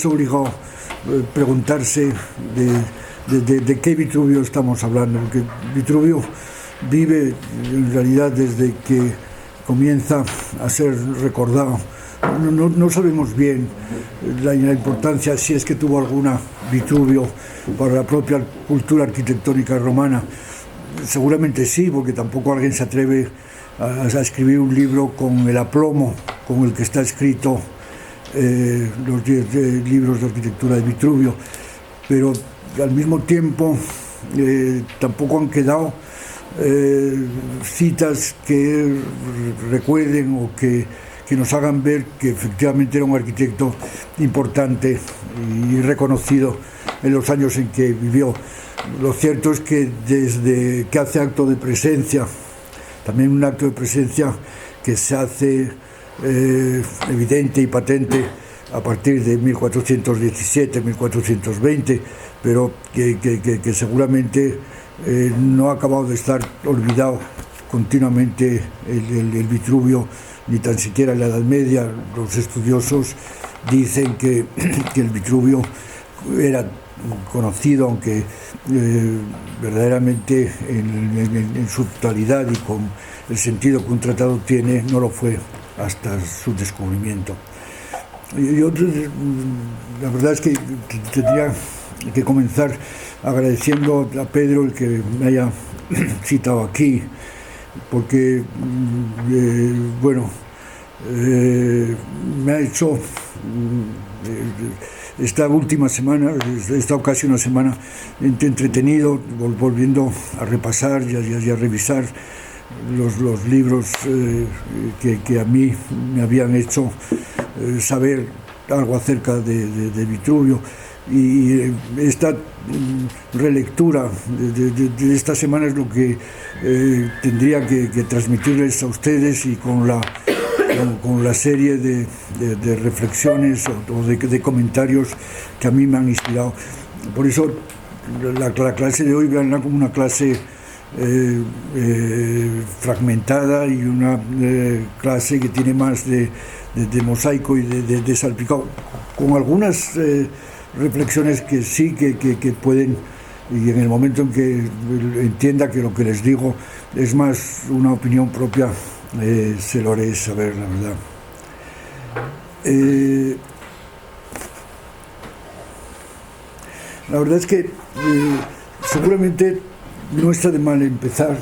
es obligado preguntarse de qué Vitruvio estamos hablando, porque Vitruvio vive en realidad desde que comienza a ser recordado. No sabemos bien la importancia, si es que tuvo alguna Vitruvio para la propia cultura arquitectónica romana. Seguramente sí, porque tampoco alguien se atreve a escribir un libro con el aplomo con el que está escrito los 10 libros de arquitectura de Vitruvio, pero al mismo tiempo tampoco han quedado citas que recuerden o que nos hagan ver que efectivamente era un arquitecto importante y reconocido en los años en que vivió. Lo cierto es que desde que hace acto de presencia, también un acto de presencia que se hace evidente y patente a partir de 1417, 1420, pero que seguramente no ha acabado de estar olvidado continuamente el Vitruvio, ni tan siquiera en la Edad Media. Los estudiosos dicen que el Vitruvio era conocido, aunque verdaderamente en su totalidad y con el sentido que un tratado tiene, no lo fue hasta su descubrimiento. Yo, la verdad es que tendría que comenzar agradeciendo a Pedro el que me haya citado aquí, porque me ha hecho esta última semana, he estado casi una semana entretenido, volviendo a repasar y a revisar los libros que a mí me habían hecho saber algo acerca de Vitruvio. Y esta relectura de esta semana es lo que tendría que transmitirles a ustedes, y con la serie de reflexiones o de comentarios que a mí me han inspirado. Por eso la clase de hoy verá como una clase fragmentada, y una clase que tiene más de mosaico y de salpicado, con algunas reflexiones que sí que pueden, y en el momento en que entienda que lo que les digo es más una opinión propia, se lo haré saber, la verdad. La verdad es que seguramente no está de mal empezar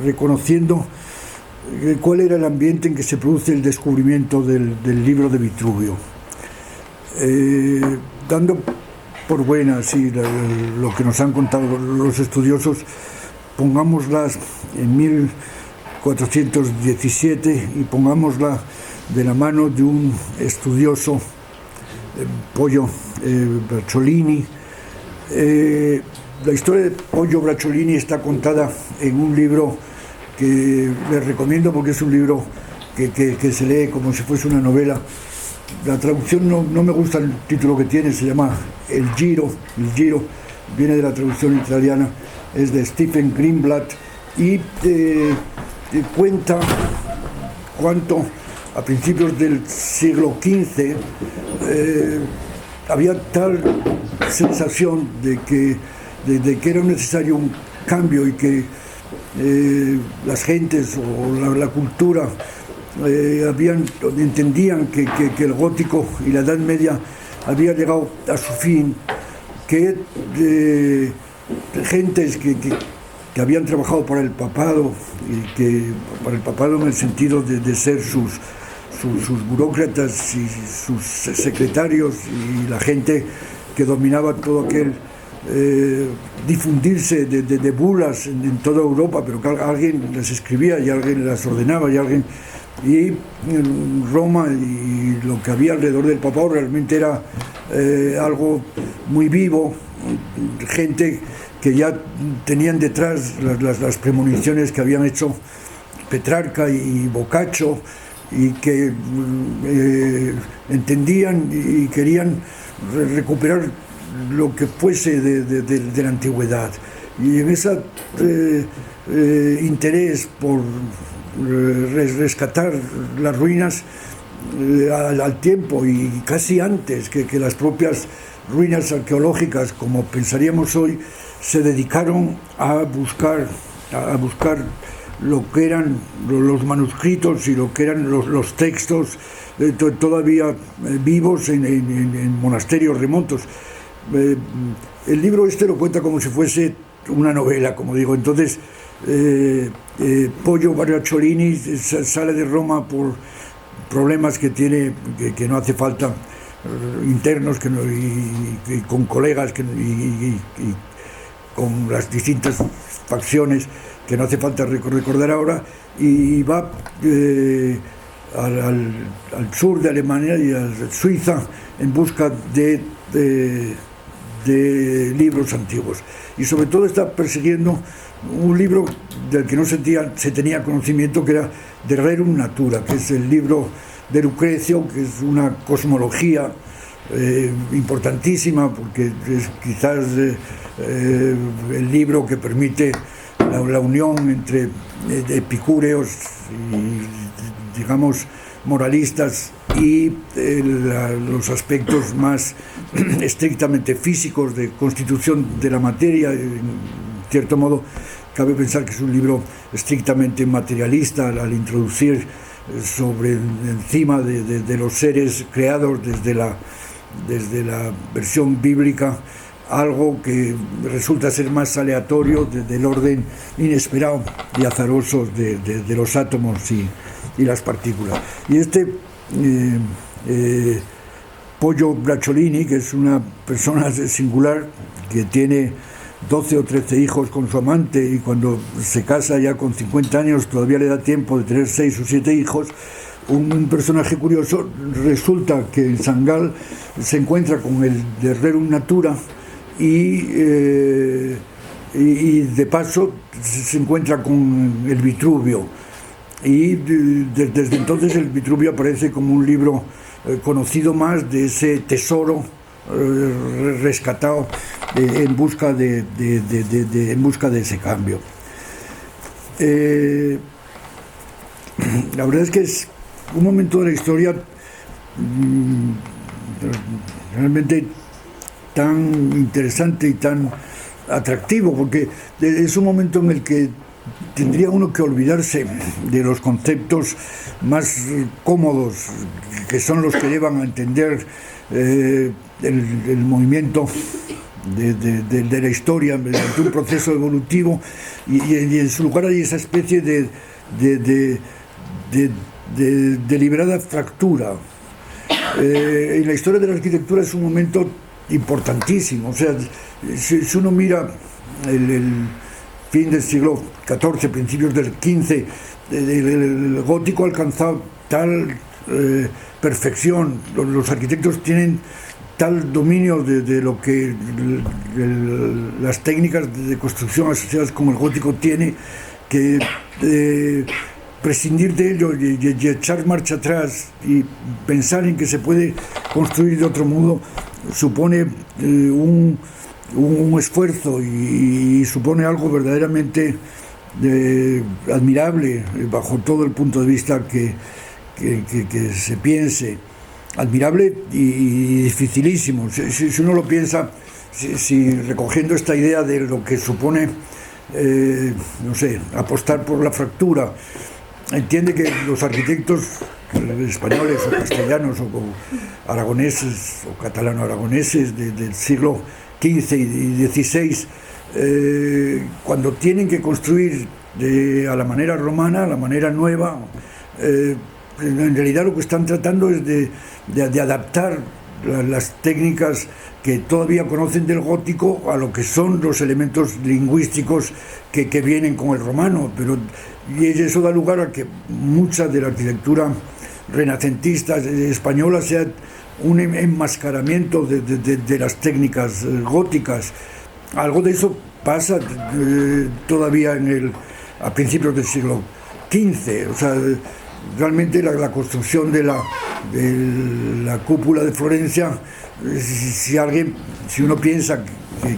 reconociendo cuál era el ambiente en que se produce el descubrimiento del libro de Vitruvio. Dando por buena sí, lo que nos han contado los estudiosos, pongámoslas en 1417 y pongámosla de la mano de un estudioso, Pollo Bracciolini. La historia de Pollo Bracciolini está contada en un libro que les recomiendo, porque es un libro que se lee como si fuese una novela. La traducción no me gusta el título que tiene, se llama El Giro, viene de la traducción italiana, es de Stephen Greenblatt, y cuenta cuánto a principios del siglo XV había tal sensación de que era necesario un cambio, y que las gentes o la cultura entendían que el gótico y la Edad Media había llegado a su fin, que gentes que habían trabajado para el papado, y que para el papado en el sentido de ser sus burócratas y sus secretarios, y la gente que dominaba todo aquel difundirse de bulas en toda Europa, pero que alguien las escribía y alguien las ordenaba, y en Roma y lo que había alrededor del papado realmente era algo muy vivo, gente que ya tenían detrás las premoniciones que habían hecho Petrarca y Boccaccio, y que entendían y querían recuperar lo que fuese de la antigüedad. Y en ese interés por rescatar las ruinas, al tiempo y casi antes que las propias ruinas arqueológicas, como pensaríamos hoy, se dedicaron a buscar lo que eran los manuscritos y lo que eran los textos todavía vivos en monasterios remotos. El libro este lo cuenta como si fuese una novela, como digo. Entonces, Pollo Bracciolini sale de Roma por problemas que tiene, que no hace falta, internos, y con colegas y con las distintas facciones que no hace falta recordar ahora, y va al sur de Alemania y a Suiza en busca de libros antiguos, y sobre todo está persiguiendo un libro del que no se tenía conocimiento, que era De Rerum Natura, que es el libro de Lucrecio, que es una cosmología importantísima, porque es quizás el libro que permite la unión entre epicúreos y, digamos, moralistas y los aspectos más estrictamente físicos de constitución de la materia. En cierto modo, cabe pensar que es un libro estrictamente materialista al introducir encima de los seres creados desde la versión bíblica algo que resulta ser más aleatorio, del orden inesperado y azaroso de los átomos y las partículas. Y Pollo Bracciolini, que es una persona singular, que tiene 12 o 13 hijos con su amante, y cuando se casa ya con 50 años todavía le da tiempo de tener 6 o 7 hijos, un personaje curioso. Resulta que en Sangal se encuentra con el De Rerum Natura y de paso se encuentra con el Vitruvio, y desde entonces el Vitruvio aparece como un libro conocido más de ese tesoro rescatado en busca de ese cambio. La verdad es que es un momento de la historia realmente tan interesante y tan atractivo, porque es un momento en el que tendría uno que olvidarse de los conceptos más cómodos, que son los que llevan a entender el movimiento de la historia mediante un proceso evolutivo, y en su lugar hay esa especie de deliberada fractura. En la historia de la arquitectura es un momento importantísimo. O sea, si uno mira el fin del siglo XIV, principios del XV, el gótico ha alcanzado tal perfección, los arquitectos tienen tal dominio de lo que las técnicas de construcción asociadas con el gótico tiene, que prescindir de ello y echar marcha atrás y pensar en que se puede construir de otro modo supone un esfuerzo y supone algo verdaderamente admirable bajo todo el punto de vista que se piense. Admirable y dificilísimo. Si uno lo piensa, si recogiendo esta idea de lo que supone, no sé, apostar por la fractura, entiende que los arquitectos españoles o castellanos o aragoneses o catalano-aragoneses del siglo XV y XVI, cuando tienen que construir a la manera romana, a la manera nueva, en realidad lo que están tratando es de adaptar las técnicas que todavía conocen del gótico a lo que son los elementos lingüísticos que vienen con el romano, y eso da lugar a que mucha de la arquitectura renacentista española sea un enmascaramiento de las técnicas góticas. Algo de eso pasa todavía a principios del siglo XV. O sea, realmente la construcción de la cúpula de Florencia, si uno piensa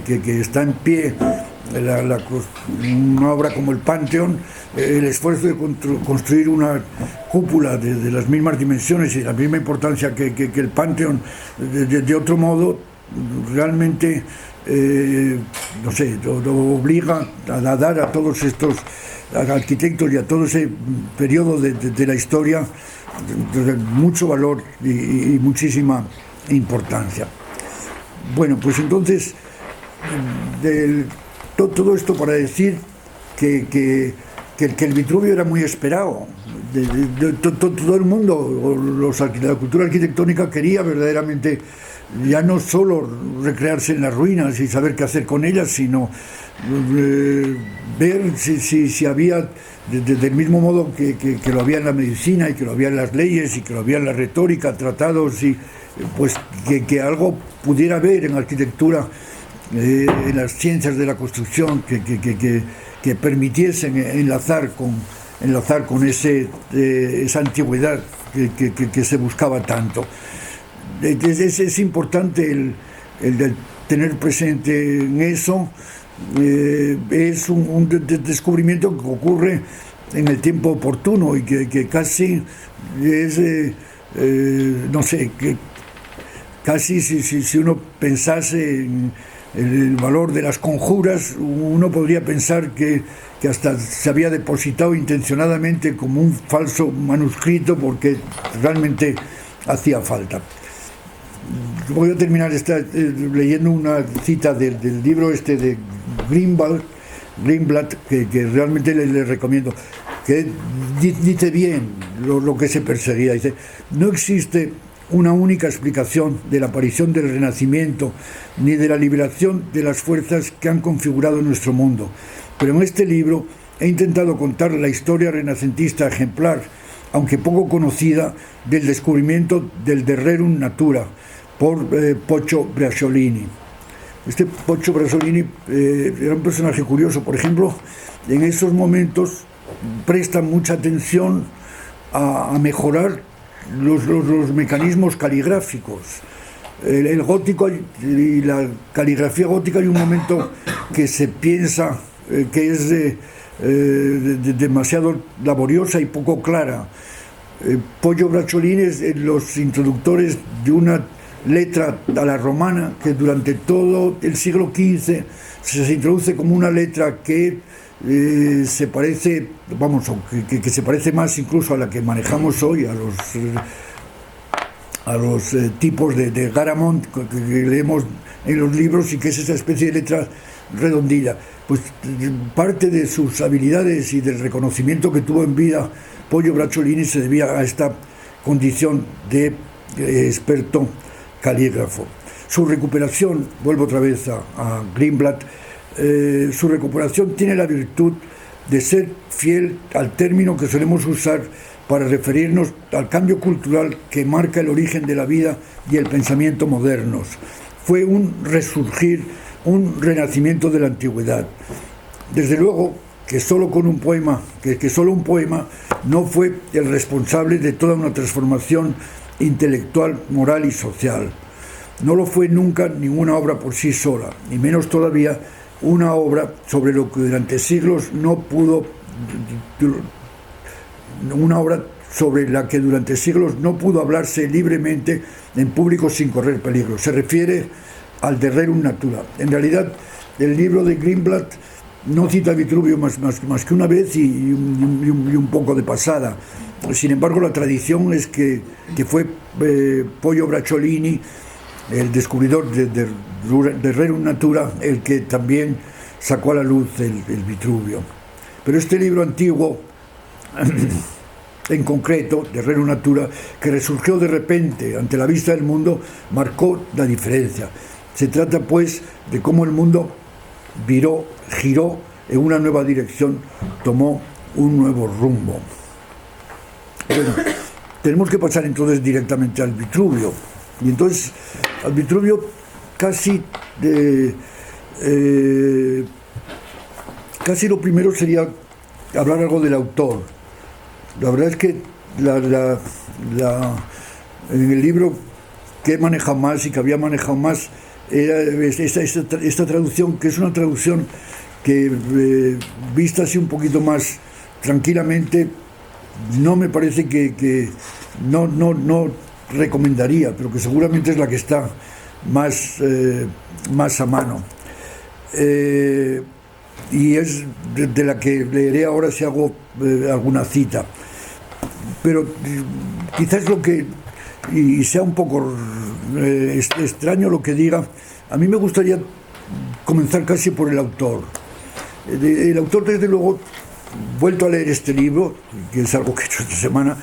que está en pie una obra como el Panteón, el esfuerzo de construir una cúpula de las mismas dimensiones y de la misma importancia que el Panteón, de otro modo, realmente, no sé, lo obliga a dar a todos estos arquitectos y a todo ese periodo de la historia mucho valor y muchísima importancia. Bueno, pues entonces, todo esto para decir que el Vitruvio era muy esperado. Todo el mundo, la cultura arquitectónica quería verdaderamente ya no solo recrearse en las ruinas y saber qué hacer con ellas, sino ver si había, del mismo modo que lo había en la medicina y que lo había en las leyes y que lo había en la retórica, tratados, y pues que algo pudiera haber en arquitectura, en las ciencias de la construcción, que permitiesen enlazar con esa antigüedad que se buscaba tanto. Es importante el tener presente en eso. Es un descubrimiento que ocurre en el tiempo oportuno y que casi es, no sé, que casi si uno pensase en el valor de las conjuras, uno podría pensar que hasta se había depositado intencionadamente como un falso manuscrito, porque realmente hacía falta. Voy a terminar leyendo una cita del libro de Greenblatt, que realmente le recomiendo, que dice bien lo que se perseguía. Dice: no existe una única explicación de la aparición del Renacimiento ni de la liberación de las fuerzas que han configurado nuestro mundo, pero en este libro he intentado contar la historia renacentista ejemplar, aunque poco conocida, del descubrimiento del De Rerum Natura por Poggio Bracciolini. Este Poggio Bracciolini era un personaje curioso. Por ejemplo, en esos momentos presta mucha atención a mejorar los mecanismos caligráficos. El gótico y la caligrafía gótica, hay un momento que se piensa que es demasiado laboriosa y poco clara. Poggio Bracciolini es los introductores de una letra a la romana que durante todo el siglo XV se introduce como una letra que se parece, que se parece más incluso a la que manejamos hoy, a los tipos de Garamond que leemos en los libros, y que es esa especie de letra redondilla. Pues parte de sus habilidades y del reconocimiento que tuvo en vida Poggio Bracciolini se debía a esta condición de experto calígrafo. Su recuperación, vuelvo otra vez a Greenblatt, su recuperación tiene la virtud de ser fiel al término que solemos usar para referirnos al cambio cultural que marca el origen de la vida y el pensamiento modernos. Fue un resurgir, un renacimiento de la antigüedad. Desde luego que solo un poema no fue el responsable de toda una transformación intelectual, moral y social. No lo fue nunca ninguna obra por sí sola, ni menos todavía una obra sobre lo que durante siglos no pudo, una obra sobre la que durante siglos no pudo hablarse libremente en público sin correr peligro. Se refiere al De Rerum Natura. En realidad, el libro de Greenblatt no cita a Vitruvio más que una vez y un poco de pasada. Sin embargo, la tradición es que fue Poggio Bracciolini, el descubridor de Rerum Natura, el que también sacó a la luz el Vitruvio. Pero este libro antiguo, en concreto, de Rerum Natura, que resurgió de repente ante la vista del mundo, marcó la diferencia. Se trata, pues, de cómo el mundo giró en una nueva dirección, tomó un nuevo rumbo. Bueno, tenemos que pasar entonces directamente al Vitruvio. Y entonces, al Vitruvio casi lo primero sería hablar algo del autor. La verdad es que en el libro que he manejado más y que había manejado más era esta traducción, que es una traducción que vista así un poquito más tranquilamente, no me parece que no recomendaría, pero que seguramente es la que está más a mano. Y es de la que leeré ahora si hago alguna cita. Pero quizás lo que, y sea un poco extraño lo que diga, a mí me gustaría comenzar casi por el autor. El autor, desde luego, vuelto a leer este libro, que es algo que he hecho esta semana,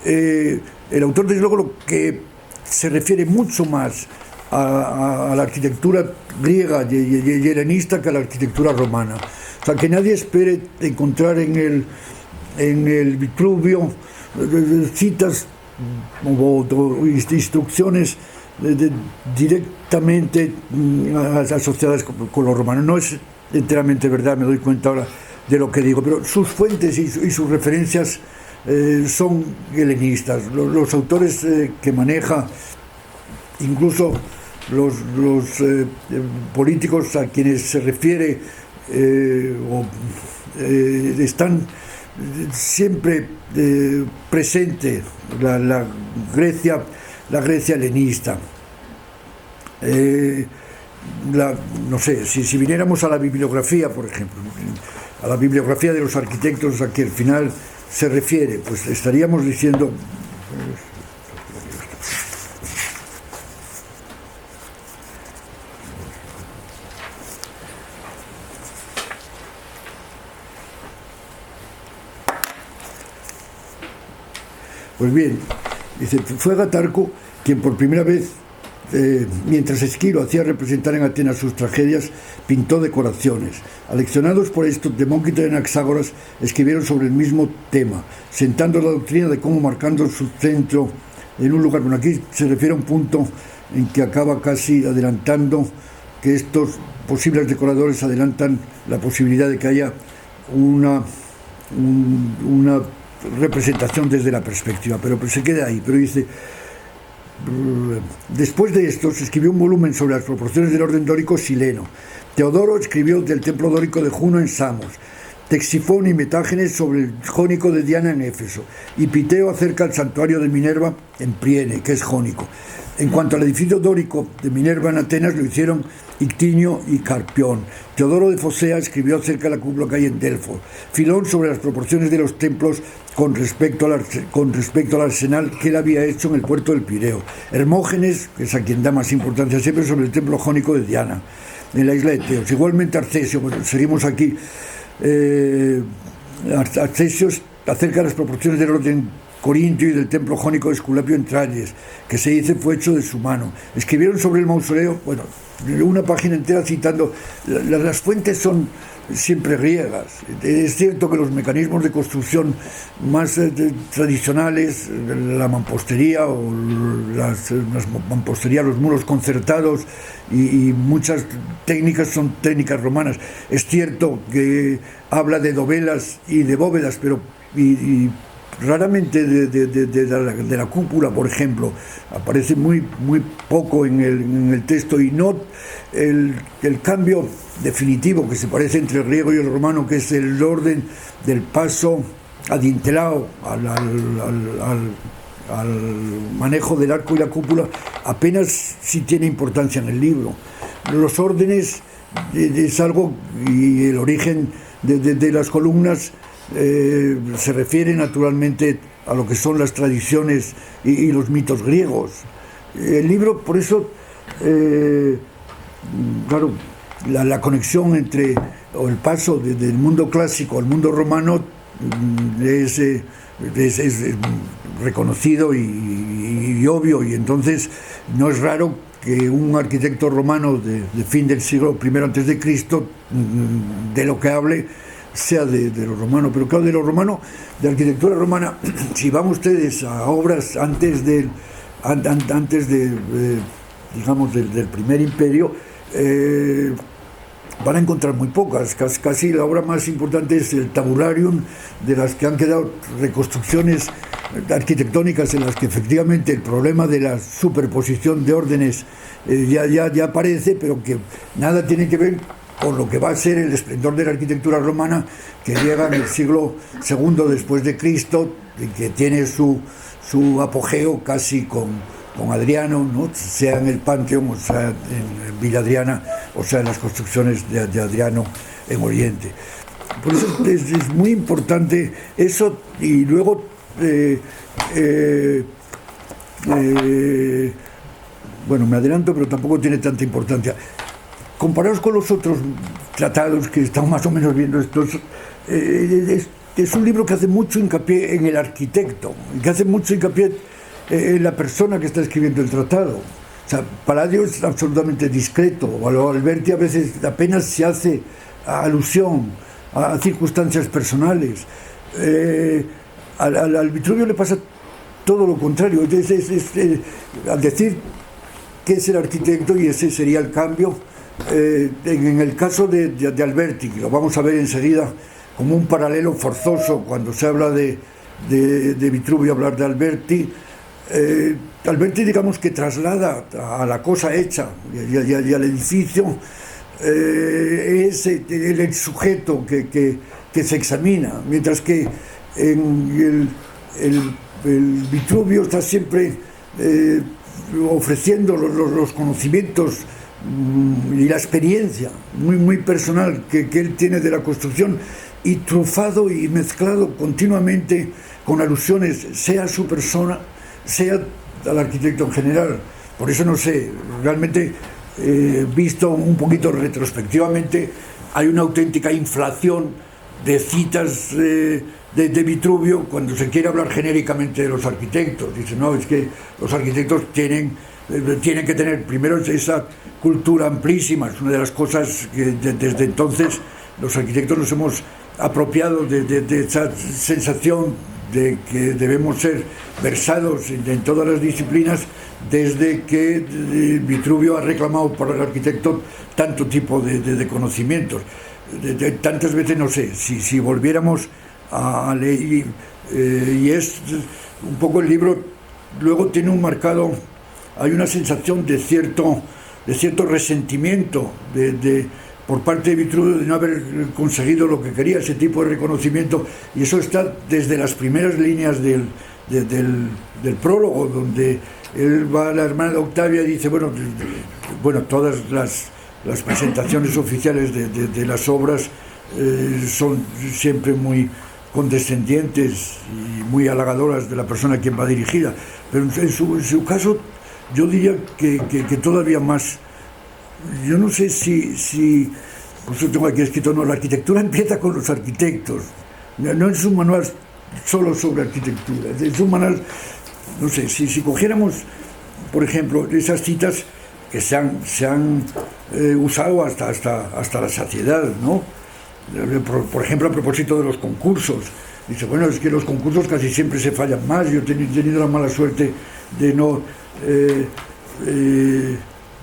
el autor, desde luego, lo que se refiere mucho más a la arquitectura griega y helenista que a la arquitectura romana. O sea, que nadie espere encontrar en el Vitruvio citas o instrucciones directamente asociadas con lo romano. No es enteramente verdad, me doy cuenta ahora de lo que digo, pero sus fuentes y sus referencias son helenistas. Los autores que maneja, incluso los políticos a quienes se refiere, están siempre presente la Grecia helenista. No sé, si viniéramos a la bibliografía, por ejemplo, a la bibliografía de los arquitectos a que al final se refiere, pues estaríamos diciendo... Pues bien, dice, fue Agatarco quien por primera vez, mientras Esquilo hacía representar en Atenas sus tragedias, pintó decoraciones. Aleccionados por esto, Demócrito y Anaxágoras escribieron sobre el mismo tema, sentando la doctrina de cómo marcando su centro en un lugar. Bueno, aquí se refiere a un punto en que acaba casi adelantando que estos posibles decoradores adelantan la posibilidad de que haya una representación desde la perspectiva, pero se queda ahí. Pero dice, después de esto se escribió un volumen sobre las proporciones del orden dórico sileno. Teodoro escribió del templo dórico de Juno en Samos, Texifón y Metágenes sobre el jónico de Diana en Éfeso, y Piteo acerca del santuario de Minerva en Priene, que es jónico. En cuanto al edificio dórico de Minerva en Atenas, lo hicieron Ictinio y Carpión. Teodoro de Fosea escribió acerca de la cúpula que hay en Delfos. Filón sobre las proporciones de los templos con respecto al arsenal que él había hecho en el puerto del Pireo. Hermógenes, que es a quien da más importancia siempre, sobre el templo jónico de Diana, en la isla de Teos. Igualmente Arcesio, pues seguimos aquí, Arcesio acerca de las proporciones del orden corintio y del templo jónico de Esculapio en Tralles, que se dice fue hecho de su mano. Escribieron sobre el mausoleo, bueno, una página entera citando. Las fuentes son siempre griegas. Es cierto que los mecanismos de construcción más tradicionales, la mampostería o las mampostería, los muros concertados y muchas técnicas son técnicas romanas. Es cierto que habla de dovelas y de bóvedas, pero raramente de la cúpula, por ejemplo, aparece muy poco en el texto, y no el cambio definitivo que se parece entre el griego y el romano, que es el orden del paso adintelado al manejo del arco y la cúpula, apenas si tiene importancia en el libro. Los órdenes es algo, y el origen de las columnas se refiere naturalmente a lo que son las tradiciones y los mitos griegos. El libro, por eso, claro, la conexión entre, o el paso del mundo clásico al mundo romano es reconocido y obvio, y entonces no es raro que un arquitecto romano de fin del siglo I antes de Cristo, de lo que hable sea de lo romano. Pero claro, de lo romano, de arquitectura romana, si van ustedes a obras antes digamos del primer imperio, van a encontrar muy pocas. Casi la obra más importante es el Tabularium, de las que han quedado reconstrucciones arquitectónicas en las que efectivamente el problema de la superposición de órdenes ya aparece, pero que nada tiene que ver con lo que va a ser el esplendor de la arquitectura romana, que llega en el siglo II después de Cristo, y que tiene su apogeo casi con Adriano, ¿no? Sea en el Panteón, o sea en Villa Adriana, o sea en las construcciones de Adriano en Oriente. Por eso es muy importante eso. Y luego bueno, me adelanto, pero tampoco tiene tanta importancia. Comparados con los otros tratados que estamos más o menos viendo estos, es un libro que hace mucho hincapié en el arquitecto, que hace mucho hincapié en la persona que está escribiendo el tratado. O sea, Palladio es absolutamente discreto, a Alberti a veces apenas se hace alusión a circunstancias personales. Al Vitruvio le pasa todo lo contrario. Al decir que es el arquitecto, y ese sería el cambio, en el caso de Alberti, que lo vamos a ver enseguida como un paralelo forzoso cuando se habla de Vitruvio, hablar de Alberti. Alberti, digamos que traslada a la cosa hecha y al edificio es el sujeto que se examina, mientras que en el Vitruvio está siempre ofreciendo los conocimientos y la experiencia muy personal que él tiene de la construcción, y trufado y mezclado continuamente con alusiones, sea a su persona, sea al arquitecto en general. Por eso, no sé, realmente visto un poquito retrospectivamente, hay una auténtica inflación de citas de Vitruvio cuando se quiere hablar genéricamente de los arquitectos. Dice, no, es que los arquitectos tienen que tener primero esa cultura amplísima. Es una de las cosas que desde entonces los arquitectos nos hemos apropiado de esa sensación de que debemos ser versados en todas las disciplinas, desde que Vitruvio ha reclamado para el arquitecto tanto tipo de conocimientos. Tantas veces, no sé, si volviéramos a leer, y es un poco el libro, luego tiene un marcado, hay una sensación de cierto resentimiento por parte de Vitruvio de no haber conseguido lo que quería, ese tipo de reconocimiento, y eso está desde las primeras líneas del prólogo, donde él va a la hermana de Octavia y dice, bueno, todas las presentaciones oficiales de las obras son siempre muy condescendientes y muy halagadoras de la persona a quien va dirigida, pero en su caso yo diría que todavía más. Yo no sé si por eso tengo aquí escrito, no, la arquitectura empieza con los arquitectos, no es un manual solo sobre arquitectura, es un manual, no sé, si cogiéramos, por ejemplo, esas citas que se han usado hasta la saciedad, ¿no? Por ejemplo, a propósito de los concursos, dice, bueno, es que los concursos casi siempre se fallan más. Yo he tenido la mala suerte de no...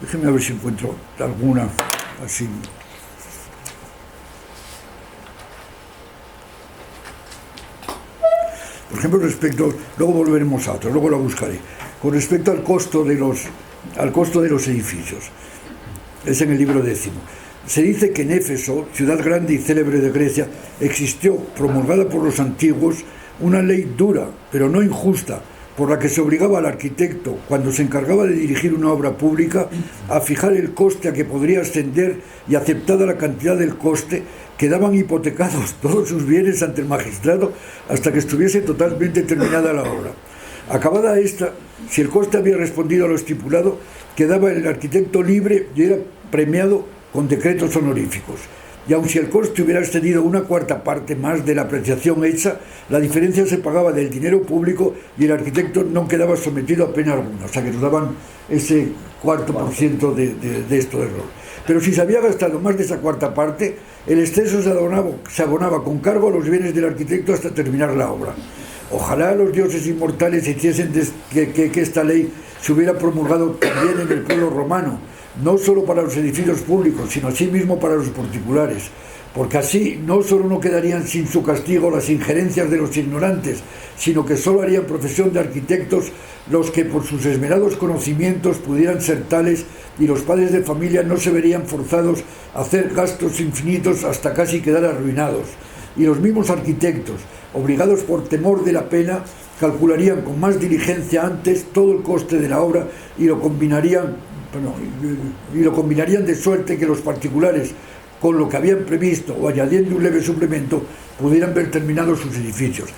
déjenme a ver si encuentro alguna así. Por ejemplo, luego volveremos a otro, luego la buscaré. Con respecto al costo de los edificios, es en el libro 10. Se dice que en Éfeso, ciudad grande y célebre de Grecia, existió, promulgada por los antiguos, una ley dura, pero no injusta, por la que se obligaba al arquitecto, cuando se encargaba de dirigir una obra pública, a fijar el coste a que podría ascender, y aceptada la cantidad del coste, quedaban hipotecados todos sus bienes ante el magistrado hasta que estuviese totalmente terminada la obra. Acabada esta, si el coste había respondido a lo estipulado, quedaba el arquitecto libre y era premiado con decretos honoríficos. Y aun si el coste hubiera excedido una cuarta parte más de la apreciación hecha, la diferencia se pagaba del dinero público y el arquitecto no quedaba sometido a pena alguna. O sea, que nos daban ese 4% de esto de error. Pero si se había gastado más de esa cuarta parte, el exceso se abonaba con cargo a los bienes del arquitecto hasta terminar la obra. Ojalá los dioses inmortales hiciesen que esta ley se hubiera promulgado también en el pueblo romano, no solo para los edificios públicos, sino asimismo para los particulares, porque así no solo no quedarían sin su castigo las injerencias de los ignorantes, sino que solo harían profesión de arquitectos los que por sus esmerados conocimientos pudieran ser tales, y los padres de familia no se verían forzados a hacer gastos infinitos hasta casi quedar arruinados, y los mismos arquitectos, obligados por temor de la pena, calcularían con más diligencia antes todo el coste de la obra y lo combinarían de suerte que los particulares, con lo que habían previsto o añadiendo un leve suplemento, pudieran ver terminados sus edificios.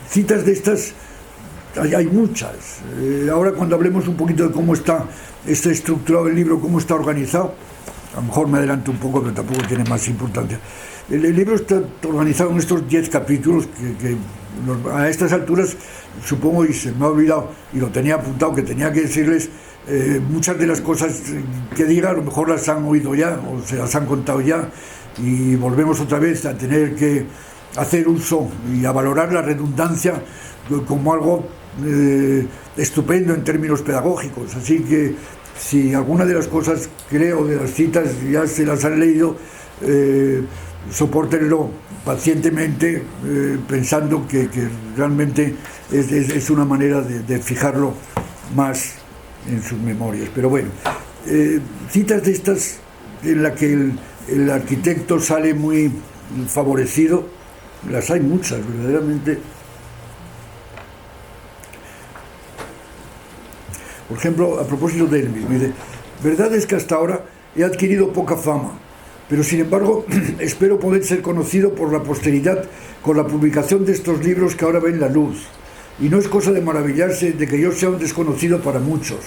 Citas de estas hay muchas. Ahora, cuando hablemos un poquito de cómo está estructurado el libro, cómo está organizado, a lo mejor me adelanto un poco, pero tampoco tiene más importancia. El libro está organizado en estos 10 capítulos que a estas alturas, supongo, y se me ha olvidado, y lo tenía apuntado, que tenía que decirles, muchas de las cosas que diga a lo mejor las han oído ya o se las han contado ya, y volvemos otra vez a tener que hacer uso y a valorar la redundancia como algo estupendo en términos pedagógicos. Así que si alguna de las cosas, creo, de las citas ya se las han leído, sopórtenlo pacientemente, pensando que realmente es una manera de fijarlo más en sus memorias. Pero bueno, citas de estas en la que el arquitecto sale muy favorecido, las hay muchas, verdaderamente. Por ejemplo, a propósito de él mismo, dice: verdad es que hasta ahora he adquirido poca fama, pero sin embargo espero poder ser conocido por la posteridad con la publicación de estos libros que ahora ven la luz. Y no es cosa de maravillarse de que yo sea un desconocido para muchos.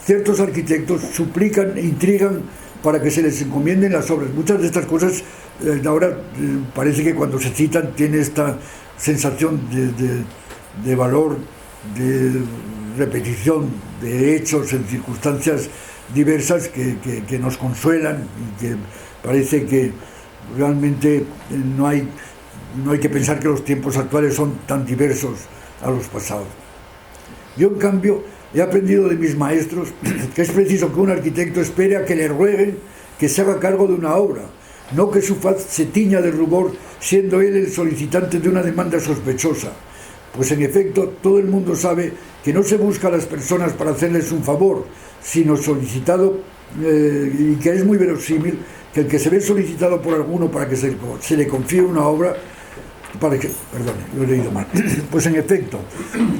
Ciertos arquitectos suplican e intrigan para que se les encomienden las obras. Muchas de estas cosas ahora parece que cuando se citan tiene esta sensación de valor, de repetición de hechos en circunstancias diversas que nos consuelan, y que parece que realmente no hay que pensar que los tiempos actuales son tan diversos a los pasados. Yo, en cambio, he aprendido de mis maestros que es preciso que un arquitecto espere a que le rueguen que se haga cargo de una obra, no que su faz se tiña de rubor siendo él el solicitante de una demanda sospechosa. Pues en efecto, todo el mundo sabe que no se busca a las personas para hacerles un favor, sino solicitado, y que es muy verosímil que el que se ve solicitado por alguno para que se le confíe una obra, perdón, lo he leído mal. Pues en efecto,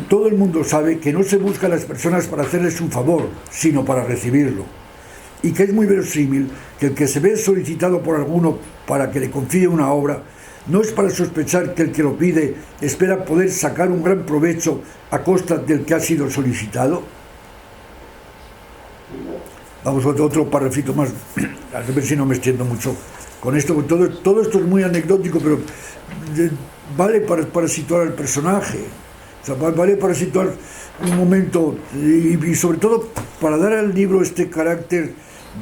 todo el mundo sabe que no se busca a las personas para hacerles un favor, sino para recibirlo. Y que es muy verosímil que el que se ve solicitado por alguno para que le confíe una obra, no es para sospechar que el que lo pide espera poder sacar un gran provecho a costa del que ha sido solicitado. Vamos a otro parrafito más, a ver si no me extiendo mucho con esto. Todo esto es muy anecdótico, pero vale para situar al personaje, o sea, vale para situar un momento, y sobre todo para dar al libro este carácter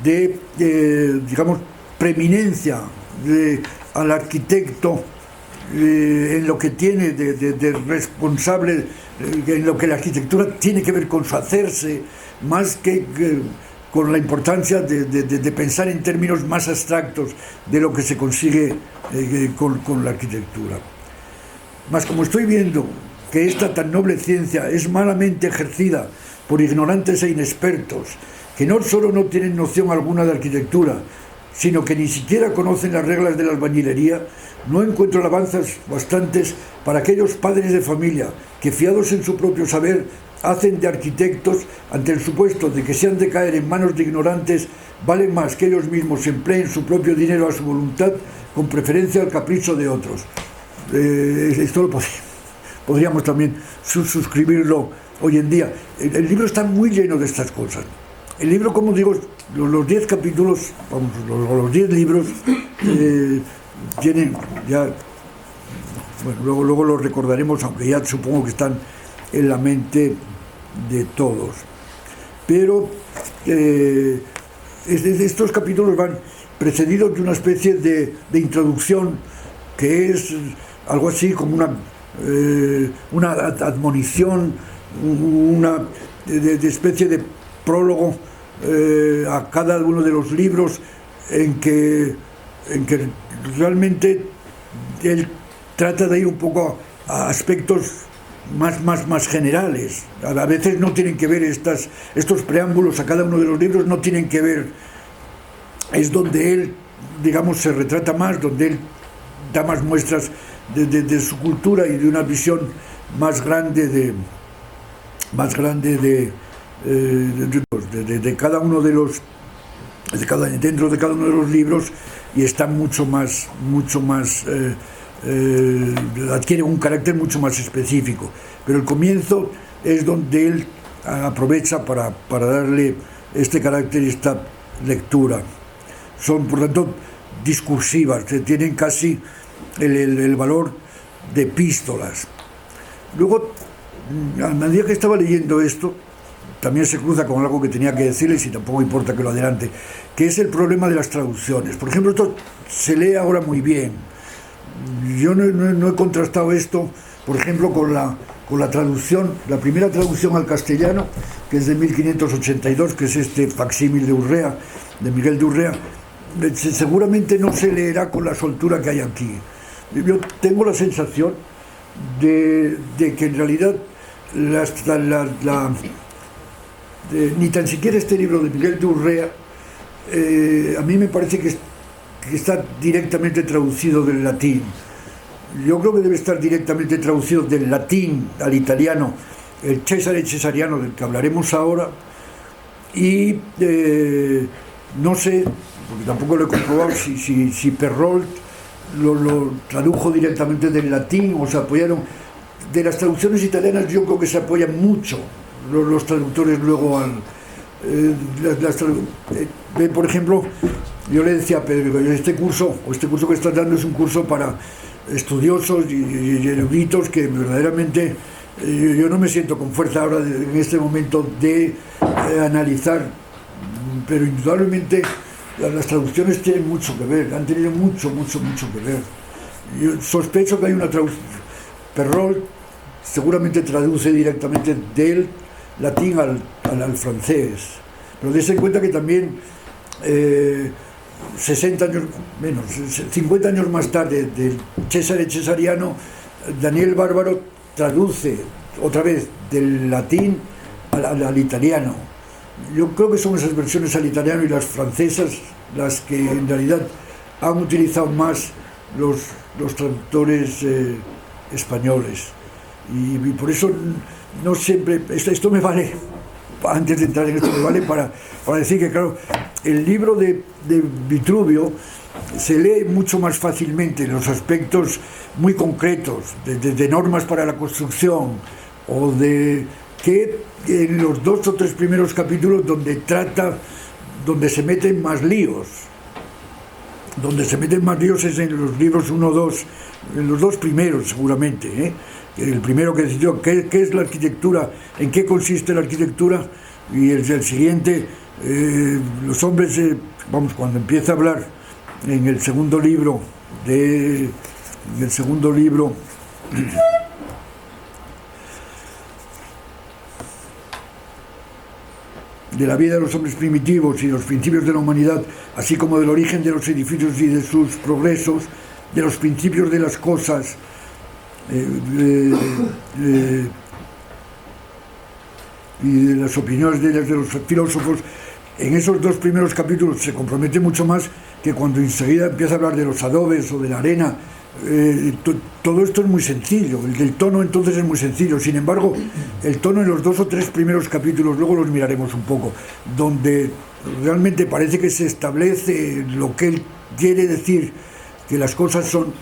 de digamos, preeminencia al arquitecto en lo que tiene de responsable, en lo que la arquitectura tiene que ver con su hacerse, más que con la importancia de pensar en términos más abstractos de lo que se consigue con la arquitectura. Mas como estoy viendo que esta tan noble ciencia es malamente ejercida por ignorantes e inexpertos, que no solo no tienen noción alguna de arquitectura, sino que ni siquiera conocen las reglas de la albañilería, no encuentro alabanzas bastantes para aquellos padres de familia que, fiados en su propio saber, hacen de arquitectos ante el supuesto de que si han de caer en manos de ignorantes, valen más que ellos mismos empleen su propio dinero a su voluntad, con preferencia al capricho de otros. Esto lo podríamos también suscribirlo hoy en día. El libro está muy lleno de estas cosas. El libro, como digo, los 10 capítulos, los 10 libros, tienen ya, bueno, luego los recordaremos, aunque ya supongo que están en la mente de todos. Pero estos capítulos van precedidos de una especie de introducción que es algo así como una admonición, una especie de prólogo a cada uno de los libros, en que en que realmente él trata de ir un poco a aspectos más generales. A veces no tienen que ver estos preámbulos a cada uno de los libros, no tienen que ver, es donde él, digamos, se retrata más, donde él da más muestras de su cultura y de una visión más grande de cada uno de los dentro de cada uno de los libros, y está mucho más adquiere un carácter mucho más específico. Pero el comienzo es donde él aprovecha para darle este carácter y esta lectura. Son, por tanto, discursivas, que tienen casi el valor de epístolas. Luego, a medida que estaba leyendo esto, también se cruza con algo que tenía que decirles, y tampoco importa que lo adelante, que es el problema de las traducciones. Por ejemplo, esto se lee ahora muy bien. Yo no he contrastado esto, por ejemplo, con la traducción, la primera traducción al castellano, que es de 1582, que es este facsímil de Urrea, de Miguel de Urrea. Seguramente no se leerá con la soltura que hay aquí. Yo tengo la sensación de que en realidad ni tan siquiera este libro de Miguel de Urrea, a mí me parece que está directamente traducido del latín. Yo creo que debe estar directamente traducido del latín al italiano, el Cesare Cesariano, del que hablaremos ahora, y no sé, porque tampoco lo he comprobado, si Perrault lo tradujo directamente del latín o se apoyaron. De las traducciones italianas yo creo que se apoyan mucho los traductores luego por ejemplo, yo le decía a Pedro, este curso que estás dando es un curso para estudiosos y eruditos, que verdaderamente yo no me siento con fuerza ahora en este momento de analizar, pero indudablemente las traducciones tienen mucho que ver, han tenido mucho que ver. Yo sospecho que hay una traducción. Perrault seguramente traduce directamente del latín al francés, pero dése cuenta que también 60 años menos, 50 años más tarde, del Cesare Cesariano, Daniel Bárbaro traduce otra vez del latín al italiano. Yo creo que son esas versiones al italiano y las francesas las que en realidad han utilizado más los traductores españoles, y por eso no siempre, esto me vale, antes de entrar en esto, me vale para decir que, claro, el libro de Vitruvio se lee mucho más fácilmente en los aspectos muy concretos de normas para la construcción, o que en los 2 o 3 primeros capítulos donde se meten más líos. Donde se meten más líos es en los libros 1 o 2, en los 2 primeros seguramente, El primero que decidió qué es la arquitectura, en qué consiste la arquitectura, y el siguiente, los hombres, cuando empieza a hablar en el segundo libro de la vida de los hombres primitivos y los principios de la humanidad, así como del origen de los edificios y de sus progresos, de los principios de las cosas, y de las opiniones de los filósofos. En esos 2 primeros capítulos se compromete mucho más que cuando enseguida empieza a hablar de los adobes o de la arena. Todo esto es muy sencillo, el tono entonces es muy sencillo. Sin embargo, el tono en los 2 o 3 primeros capítulos, luego los miraremos un poco, donde realmente parece que se establece lo que él quiere decir, que las cosas son,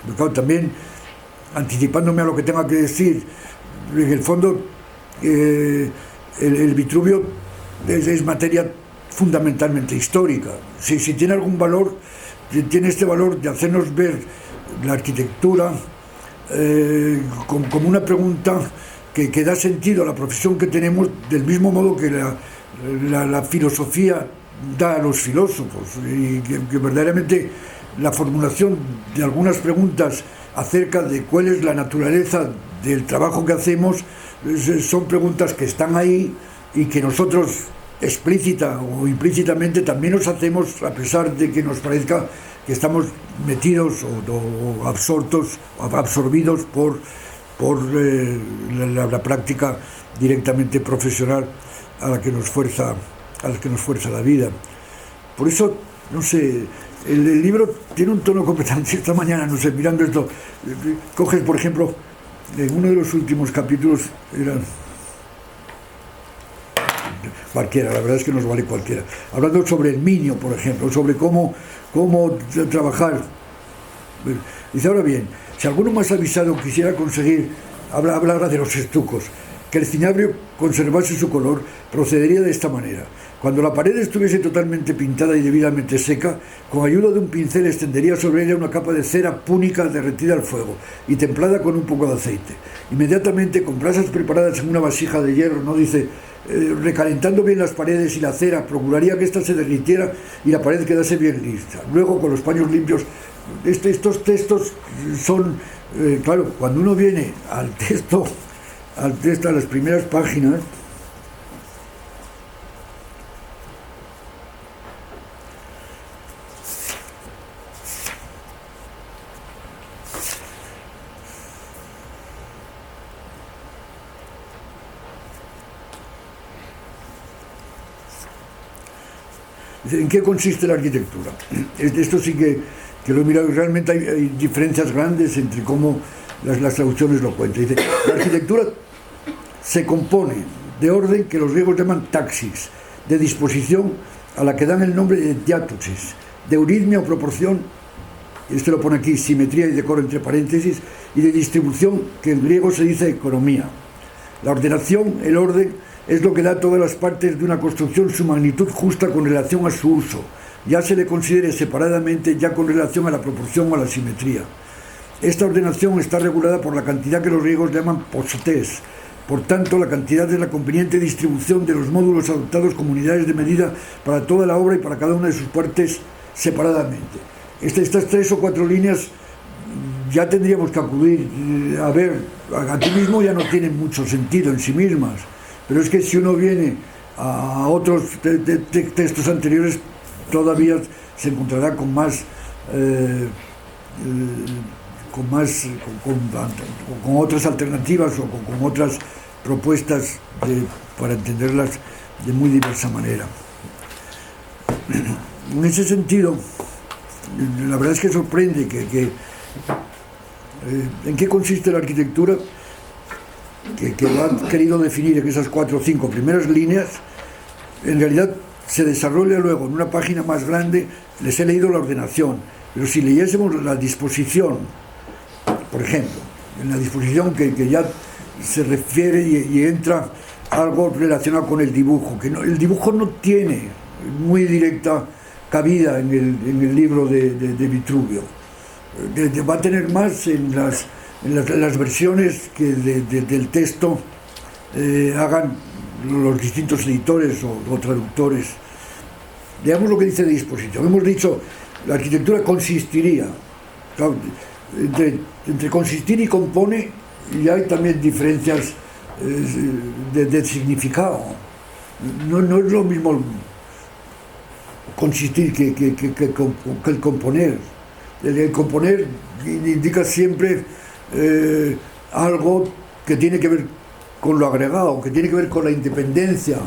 pero claro, también anticipándome a lo que tenga que decir, en el fondo el Vitruvio es materia fundamentalmente histórica. Si tiene algún valor, tiene este valor de hacernos ver la arquitectura como una pregunta que da sentido a la profesión que tenemos, del mismo modo que la filosofía da a los filósofos, y que verdaderamente la formulación de algunas preguntas acerca de cuál es la naturaleza del trabajo que hacemos son preguntas que están ahí y que nosotros explícita o implícitamente también nos hacemos, a pesar de que nos parezca que estamos metidos o absorbidos por la práctica directamente profesional a la que nos fuerza la vida. Por eso, no sé, el libro tiene un tono completamente. Esta mañana, no sé, mirando esto, coges, por ejemplo, en uno de los últimos capítulos, cualquiera, la verdad es que nos vale cualquiera, hablando sobre el minio, por ejemplo, sobre cómo trabajar. Dice, ahora bien, si alguno más avisado quisiera conseguir, habla de los estucos, que el cinabrio conservase su color, procedería de esta manera. Cuando la pared estuviese totalmente pintada y debidamente seca, con ayuda de un pincel extendería sobre ella una capa de cera púnica derretida al fuego y templada con un poco de aceite. Inmediatamente, con brasas preparadas en una vasija de hierro, no dice, recalentando bien las paredes y la cera, procuraría que ésta se derritiera y la pared quedase bien lista. Luego, con los paños limpios, estos textos son, claro, cuando uno viene al texto, a las primeras páginas, ¿en qué consiste la arquitectura? Esto sí que lo he mirado, y realmente hay diferencias grandes entre cómo las traducciones lo cuentan. Dice, la arquitectura se compone de orden que los griegos llaman taxis, de disposición a la que dan el nombre de diátosis, de euritmia o proporción, este lo pone aquí, simetría y decoro entre paréntesis, y de distribución, que en griego se dice economía. La ordenación, el orden, es lo que da a todas las partes de una construcción su magnitud justa con relación a su uso, ya se le considere separadamente ya con relación a la proporción o a la simetría. Esta ordenación está regulada por la cantidad que los griegos llaman posotes. Por tanto, la cantidad es la conveniente distribución de los módulos adoptados como unidades de medida para toda la obra y para cada una de sus partes separadamente. Estas 3 o 4 líneas ya tendríamos que acudir a ver, aquí mismo ya no tienen mucho sentido en sí mismas, pero es que si uno viene a otros textos anteriores, todavía se encontrará con otras alternativas o con otras propuestas para entenderlas de muy diversa manera. En ese sentido, la verdad es que sorprende en qué consiste la arquitectura, que lo han querido definir en esas 4 o 5 primeras líneas. En realidad se desarrolla luego en una página más grande. Les he leído la ordenación, pero si leyésemos la disposición, por ejemplo, en la disposición que ya se refiere y entra algo relacionado con el dibujo, que el dibujo no tiene muy directa cabida en el libro de Vitruvio. Va a tener más en las versiones que del texto hagan los distintos editores o traductores. Veamos lo que dice de disposición. Hemos dicho, la arquitectura consistiría, claro, entre consistir y compone, y hay también diferencias de significado. No es lo mismo consistir que el componer. El componer indica siempre algo que tiene que ver con lo agregado, que tiene que ver con la independencia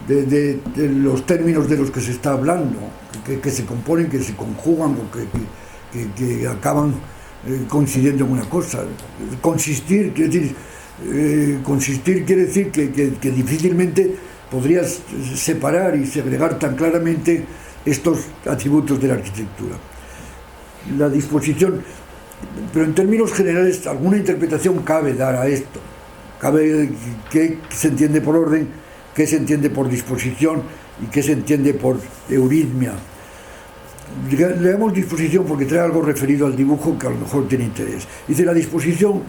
de los términos de los que se está hablando, que se componen, que se conjugan o que acaban coincidiendo en una cosa. Consistir quiere decir que difícilmente podrías separar y segregar tan claramente estos atributos de la arquitectura. La disposición, pero en términos generales alguna interpretación cabe dar a esto. Cabe qué se entiende por orden, qué se entiende por disposición y qué se entiende por euritmia. Leamos disposición porque trae algo referido al dibujo que a lo mejor tiene interés. Dice, la disposición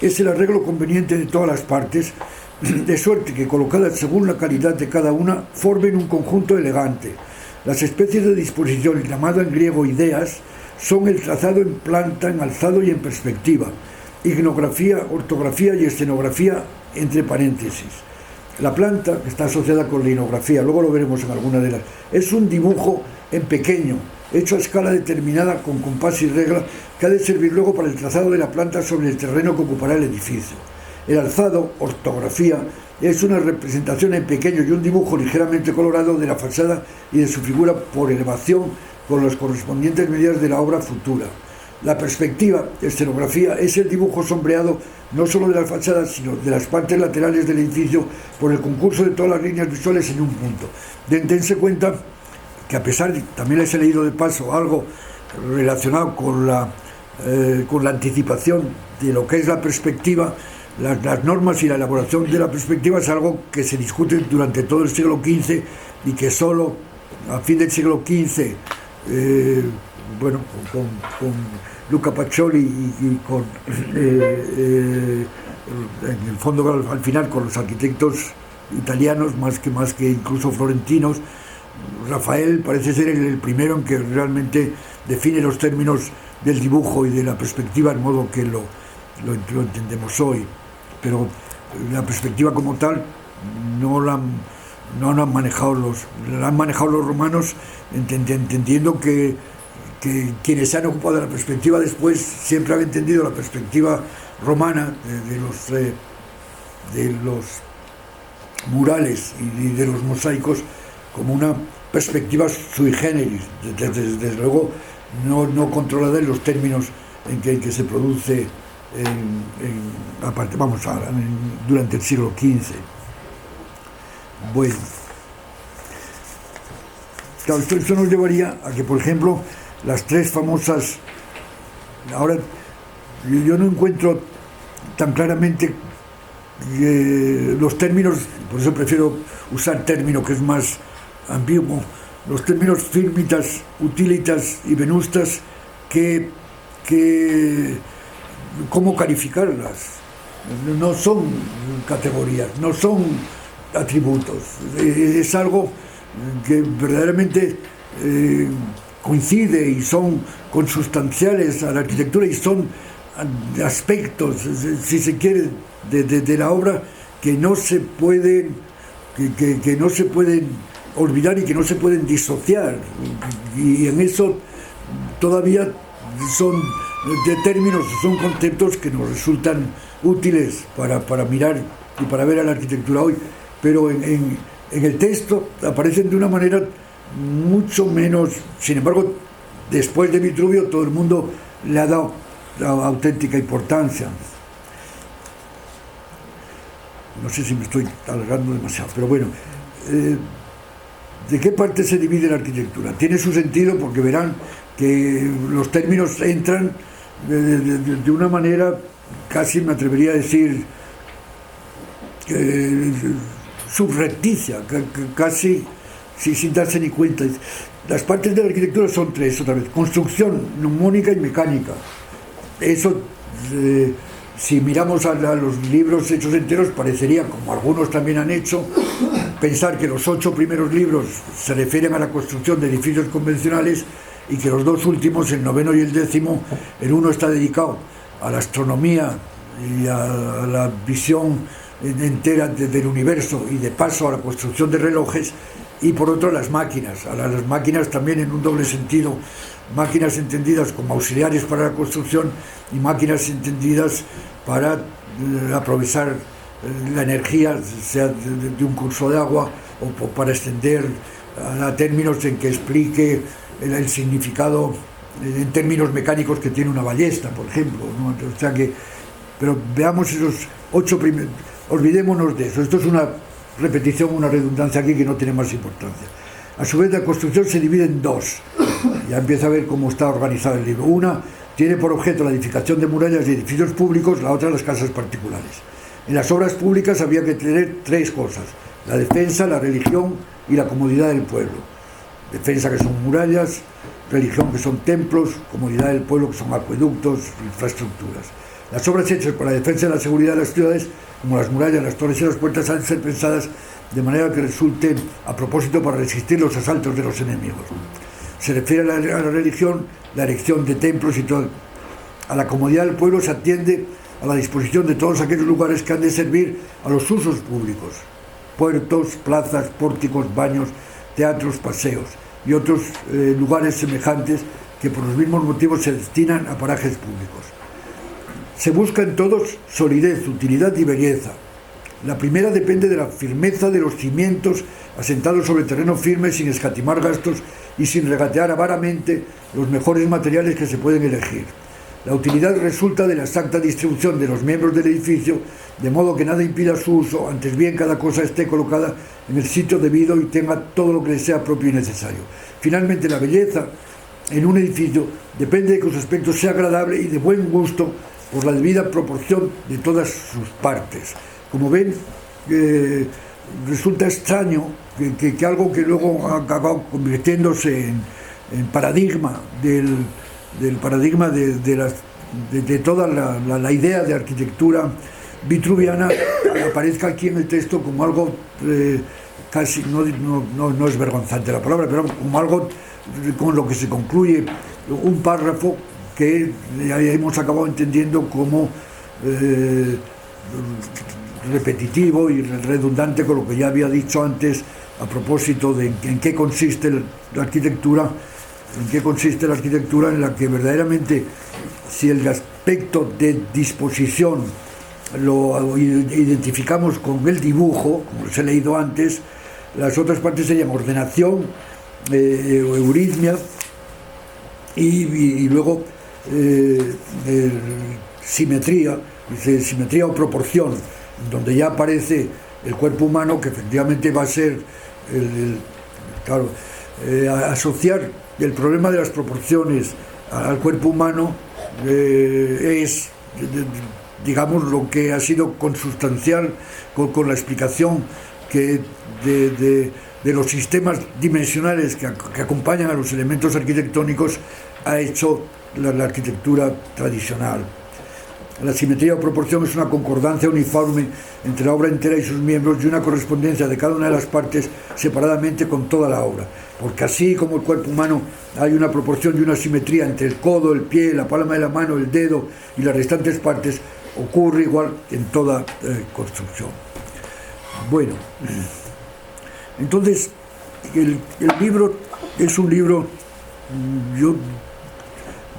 es el arreglo conveniente de todas las partes, de suerte que colocadas según la calidad de cada una, formen un conjunto elegante. Las especies de disposición, llamada en griego ideas, son el trazado en planta, en alzado y en perspectiva, ignografía, ortografía y escenografía entre paréntesis. La planta, que está asociada con la ignografía, luego lo veremos en alguna de las, es un dibujo en pequeño, hecho a escala determinada con compás y regla, que ha de servir luego para el trazado de la planta sobre el terreno que ocupará el edificio. El alzado, ortografía, es una representación en pequeño y un dibujo ligeramente colorado de la fachada y de su figura por elevación con las correspondientes medidas de la obra futura. La perspectiva, escenografía, es el dibujo sombreado no solo de las fachadas, sino de las partes laterales del edificio por el concurso de todas las líneas visuales en un punto. Dense cuenta que, a pesar de, también les he leído de paso algo relacionado con la anticipación de lo que es la perspectiva, las normas y la elaboración de la perspectiva es algo que se discute durante todo el siglo XV y que solo a fin del siglo XV, con Luca Pacioli y con en el fondo al final con los arquitectos italianos más que incluso florentinos. Rafael parece ser el primero en que realmente define los términos del dibujo y de la perspectiva en modo que lo entendemos hoy, pero la perspectiva como tal no la han manejado los romanos, entendiendo que quienes se han ocupado de la perspectiva después siempre han entendido la perspectiva romana de los murales y de los mosaicos como una perspectiva sui generis, desde luego no controlada en los términos en que se produce durante el siglo XV. Bueno, claro, esto nos llevaría a que, por ejemplo, las tres famosas, ahora yo no encuentro tan claramente los términos, por eso prefiero usar término que es más ambiguo, los términos firmitas, utilitas y venustas, que cómo calificarlas. No son categorías, no son atributos, es algo que verdaderamente coincide y son consustanciales a la arquitectura y son aspectos, si se quiere, de la obra que no se pueden olvidar y que no se pueden disociar, y en eso todavía son de términos, son conceptos que nos resultan útiles para mirar y para ver a la arquitectura hoy, pero en el texto aparecen de una manera mucho menos. Sin embargo, después de Vitruvio todo el mundo le ha dado auténtica importancia. No sé si me estoy alargando demasiado, pero bueno, ¿de qué parte se divide la arquitectura? Tiene su sentido porque verán que los términos entran de una manera, casi me atrevería a decir, subrepticia, casi sin darse ni cuenta. Las partes de la arquitectura son tres, otra vez: construcción, neumónica y mecánica. Eso, si miramos a los libros hechos enteros, parecería, como algunos también han hecho, pensar que los 8 primeros libros se refieren a la construcción de edificios convencionales y que los 2 últimos, el 9º y el 10º, el uno está dedicado a la astronomía y a la visión entera del universo y de paso a la construcción de relojes, y por otro a las máquinas también en un doble sentido: máquinas entendidas como auxiliares para la construcción y máquinas entendidas para aprovechar la energía, sea de un curso de agua o para extender a términos en que explique el significado en términos mecánicos que tiene una ballesta, por ejemplo, ¿no? O sea que, pero veamos esos 8 primeros, olvidémonos de eso. Esto es una repetición, una redundancia aquí que no tiene más importancia. A su vez, la construcción se divide en 2. Ya empieza a ver cómo está organizado el libro. Una tiene por objeto la edificación de murallas y edificios públicos, la otra las casas particulares. En las obras públicas había que tener 3 cosas: la defensa, la religión y la comodidad del pueblo. Defensa, que son murallas; religión, que son templos; comodidad del pueblo, que son acueductos, infraestructuras. Las obras hechas para la defensa de la seguridad de las ciudades, como las murallas, las torres y las puertas, han de ser pensadas de manera que resulten a propósito para resistir los asaltos de los enemigos. Se refiere a la religión, la erección de templos y todo. A la comodidad del pueblo se atiende a la disposición de todos aquellos lugares que han de servir a los usos públicos: puertos, plazas, pórticos, baños, teatros, paseos. y otros lugares semejantes que por los mismos motivos se destinan a parajes públicos. Se busca en todos solidez, utilidad y belleza. La primera depende de la firmeza de los cimientos asentados sobre terreno firme sin escatimar gastos y sin regatear avaramente los mejores materiales que se pueden elegir. La utilidad resulta de la exacta distribución de los miembros del edificio, de modo que nada impida su uso, antes bien cada cosa esté colocada en el sitio debido y tenga todo lo que le sea propio y necesario. Finalmente, la belleza en un edificio depende de que su aspecto sea agradable y de buen gusto por la debida proporción de todas sus partes. Como ven, resulta extraño que algo que luego ha acabado convirtiéndose en paradigma del paradigma de toda la idea de arquitectura vitruviana aparezca aquí en el texto como algo casi, no es vergonzante la palabra, pero como algo con lo que se concluye un párrafo que ya hemos acabado entendiendo como repetitivo y redundante con lo que ya había dicho antes a propósito de en qué consiste la arquitectura, en la que verdaderamente, si el aspecto de disposición lo identificamos con el dibujo, como les he leído antes, las otras partes serían ordenación, euritmia y luego simetría o proporción, donde ya aparece el cuerpo humano, que efectivamente va a ser asociar el problema de las proporciones al cuerpo humano es, digamos, lo que ha sido consustancial con la explicación que de los sistemas dimensionales que acompañan a los elementos arquitectónicos ha hecho la arquitectura tradicional. La simetría o proporción es una concordancia uniforme entre la obra entera y sus miembros y una correspondencia de cada una de las partes separadamente con toda la obra, porque así como el cuerpo humano hay una proporción y una simetría entre el codo, el pie, la palma de la mano, el dedo y las restantes partes, ocurre igual en toda construcción. Bueno, entonces el libro es un libro, yo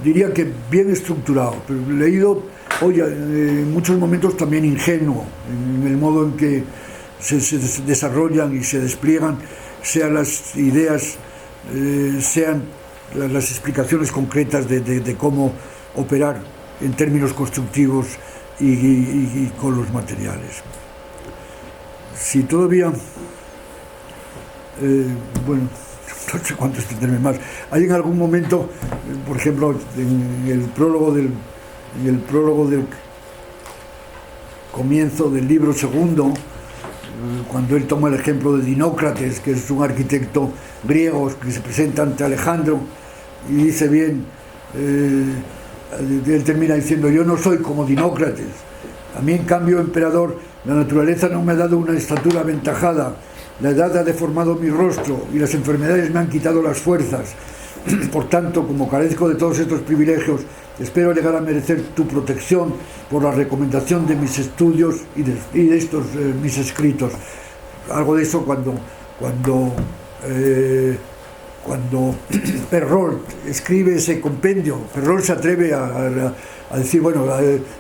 diría que bien estructurado, pero leído hoy en muchos momentos también ingenuo en el modo en que se desarrollan y se despliegan, sean las ideas, sean las explicaciones concretas de cómo operar en términos constructivos y con los materiales. Si todavía, bueno, no sé cuánto extenderme más. Hay en algún momento, por ejemplo, en el prólogo del comienzo del libro segundo, cuando él toma el ejemplo de Dinócrates, que es un arquitecto griego que se presenta ante Alejandro y dice bien, él termina diciendo: yo no soy como Dinócrates, a mí en cambio, emperador, la naturaleza no me ha dado una estatura aventajada, la edad ha deformado mi rostro y las enfermedades me han quitado las fuerzas. Por tanto, como carezco de todos estos privilegios, espero llegar a merecer tu protección por la recomendación de mis estudios y de estos mis escritos. Algo de eso cuando Perrault escribe ese compendio. Perrault se atreve a decir, bueno,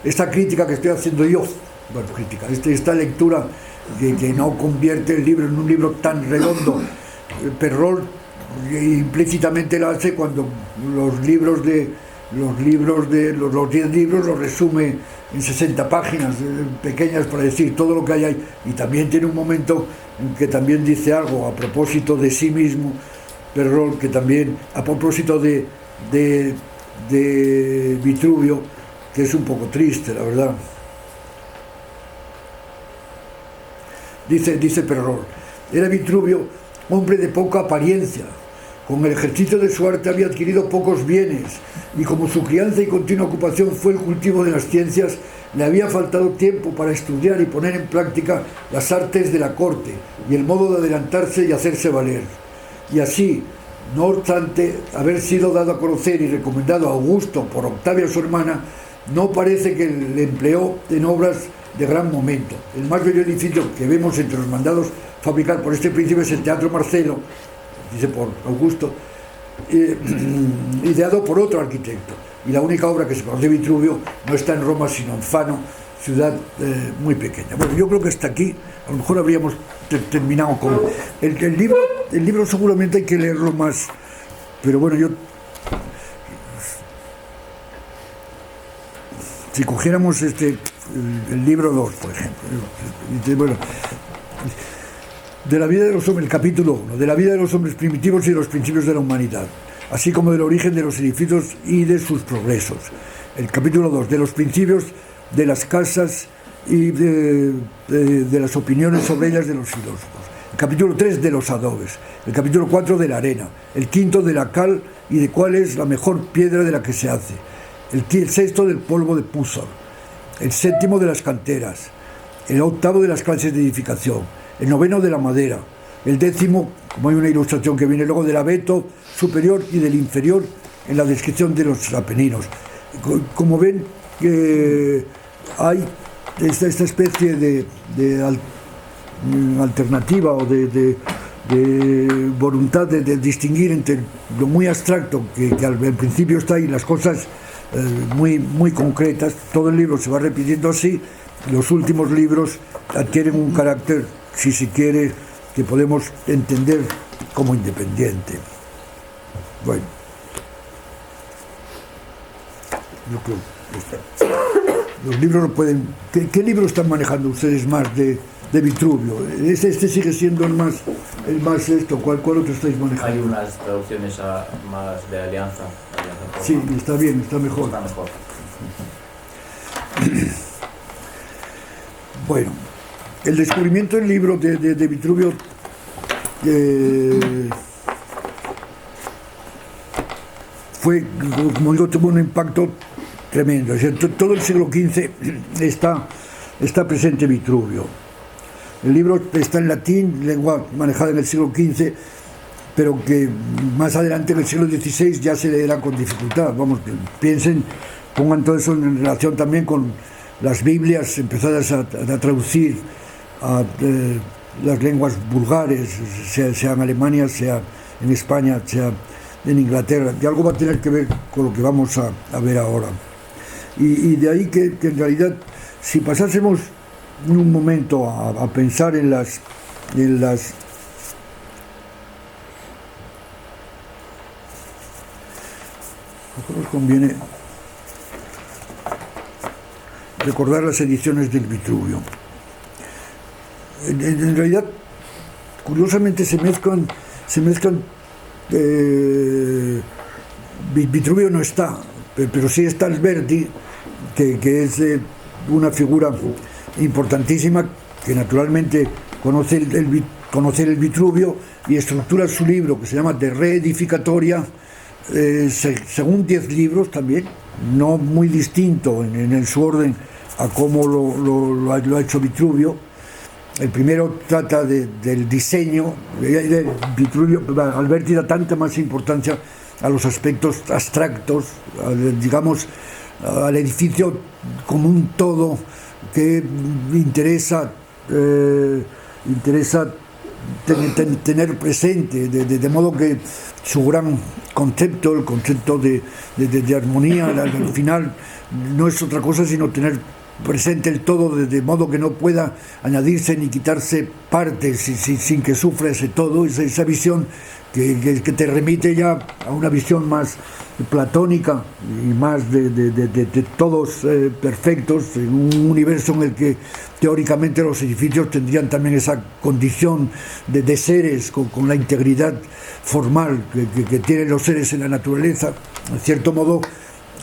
esta crítica que estoy haciendo yo, bueno, crítica, esta lectura que no convierte el libro en un libro tan redondo, Perrault implícitamente la hace cuando los 10 libros los resume en 60 páginas pequeñas para decir todo lo que hay ahí, y también tiene un momento en que también dice algo a propósito de sí mismo, Perrault, que también a propósito de Vitruvio, que es un poco triste, la verdad. Dice Perrault: era Vitruvio hombre de poca apariencia, con el ejercicio de su arte había adquirido pocos bienes, y como su crianza y continua ocupación fue el cultivo de las ciencias, le había faltado tiempo para estudiar y poner en práctica las artes de la corte y el modo de adelantarse y hacerse valer. Y así, no obstante haber sido dado a conocer y recomendado a Augusto por Octavia su hermana, no parece que le empleó en obras de gran momento. El más bello edificio que vemos entre los mandados fabricar por este príncipe es el Teatro Marcelo, dice por Augusto, ideado por otro arquitecto. Y la única obra que se conoce de Vitruvio no está en Roma, sino en Fano, ciudad muy pequeña. Bueno, yo creo que hasta aquí, a lo mejor habríamos terminado con... El libro seguramente hay que leerlo más, pero bueno, si cogiéramos el libro 2, por ejemplo, bueno, de la vida de los hombres, el capítulo 1, de la vida de los hombres primitivos y de los principios de la humanidad, así como del origen de los edificios y de sus progresos. El capítulo 2, de los principios de las casas y de las opiniones sobre ellas de los filósofos. El capítulo 3, de los adobes. El capítulo 4, de la arena. El quinto, de la cal y de cuál es la mejor piedra de la que se hace. El sexto, del polvo de Púsor. El séptimo, de las canteras. El octavo, de las clases de edificación. El noveno, de la madera. El décimo, como hay una ilustración que viene luego, del abeto superior y del inferior en la descripción de los Apeninos. Como ven, hay esta especie de alternativa o de voluntad de distinguir entre lo muy abstracto que al principio está ahí, las cosas muy concretas. Todo el libro se va repitiendo así. Los últimos libros adquieren un carácter, si se quiere, que podemos entender como independiente. Bueno, yo creo que los libros no pueden... ¿Qué libro están manejando ustedes más de Vitruvio? Este sigue siendo el más esto. ¿Cuál otro estáis manejando? Hay unas traducciones más de Alianza. Sí, está bien, está mejor. Está mejor. Bueno, el descubrimiento del libro de Vitruvio fue, como digo, tuvo un impacto tremendo. O sea, todo el siglo XV está presente Vitruvio. El libro está en latín, lengua manejada en el siglo XV, pero que más adelante, en el siglo XVI, ya se leerá con dificultad. Vamos, pongan todo eso en relación también con las Biblias empezadas a traducir a las lenguas vulgares, sea en Alemania, sea en España, sea en Inglaterra. Y algo va a tener que ver con lo que vamos a ver ahora. Y de ahí que en realidad, si pasásemos un momento a pensar en las nos conviene recordar las ediciones del Vitruvio. En realidad, curiosamente se mezclan. Vitruvio no está, pero sí está Alberti, que es una figura importantísima, que naturalmente conoce el Vitruvio y estructura su libro, que se llama De Reedificatoria, según 10 libros también, no muy distinto en su orden a cómo lo ha hecho Vitruvio. El primero trata del diseño. Vitruvio, Alberti da tanta más importancia a los aspectos abstractos, digamos, al edificio como un todo, que interesa tener presente, de modo que su gran concepto, el concepto de armonía, al final no es otra cosa sino tener presente el todo, de modo que no pueda añadirse ni quitarse partes sin que sufra ese todo, esa visión que te remite ya a una visión más platónica y más de todos perfectos, en un universo en el que teóricamente los edificios tendrían también esa condición de seres con la integridad formal que tienen los seres en la naturaleza. En cierto modo,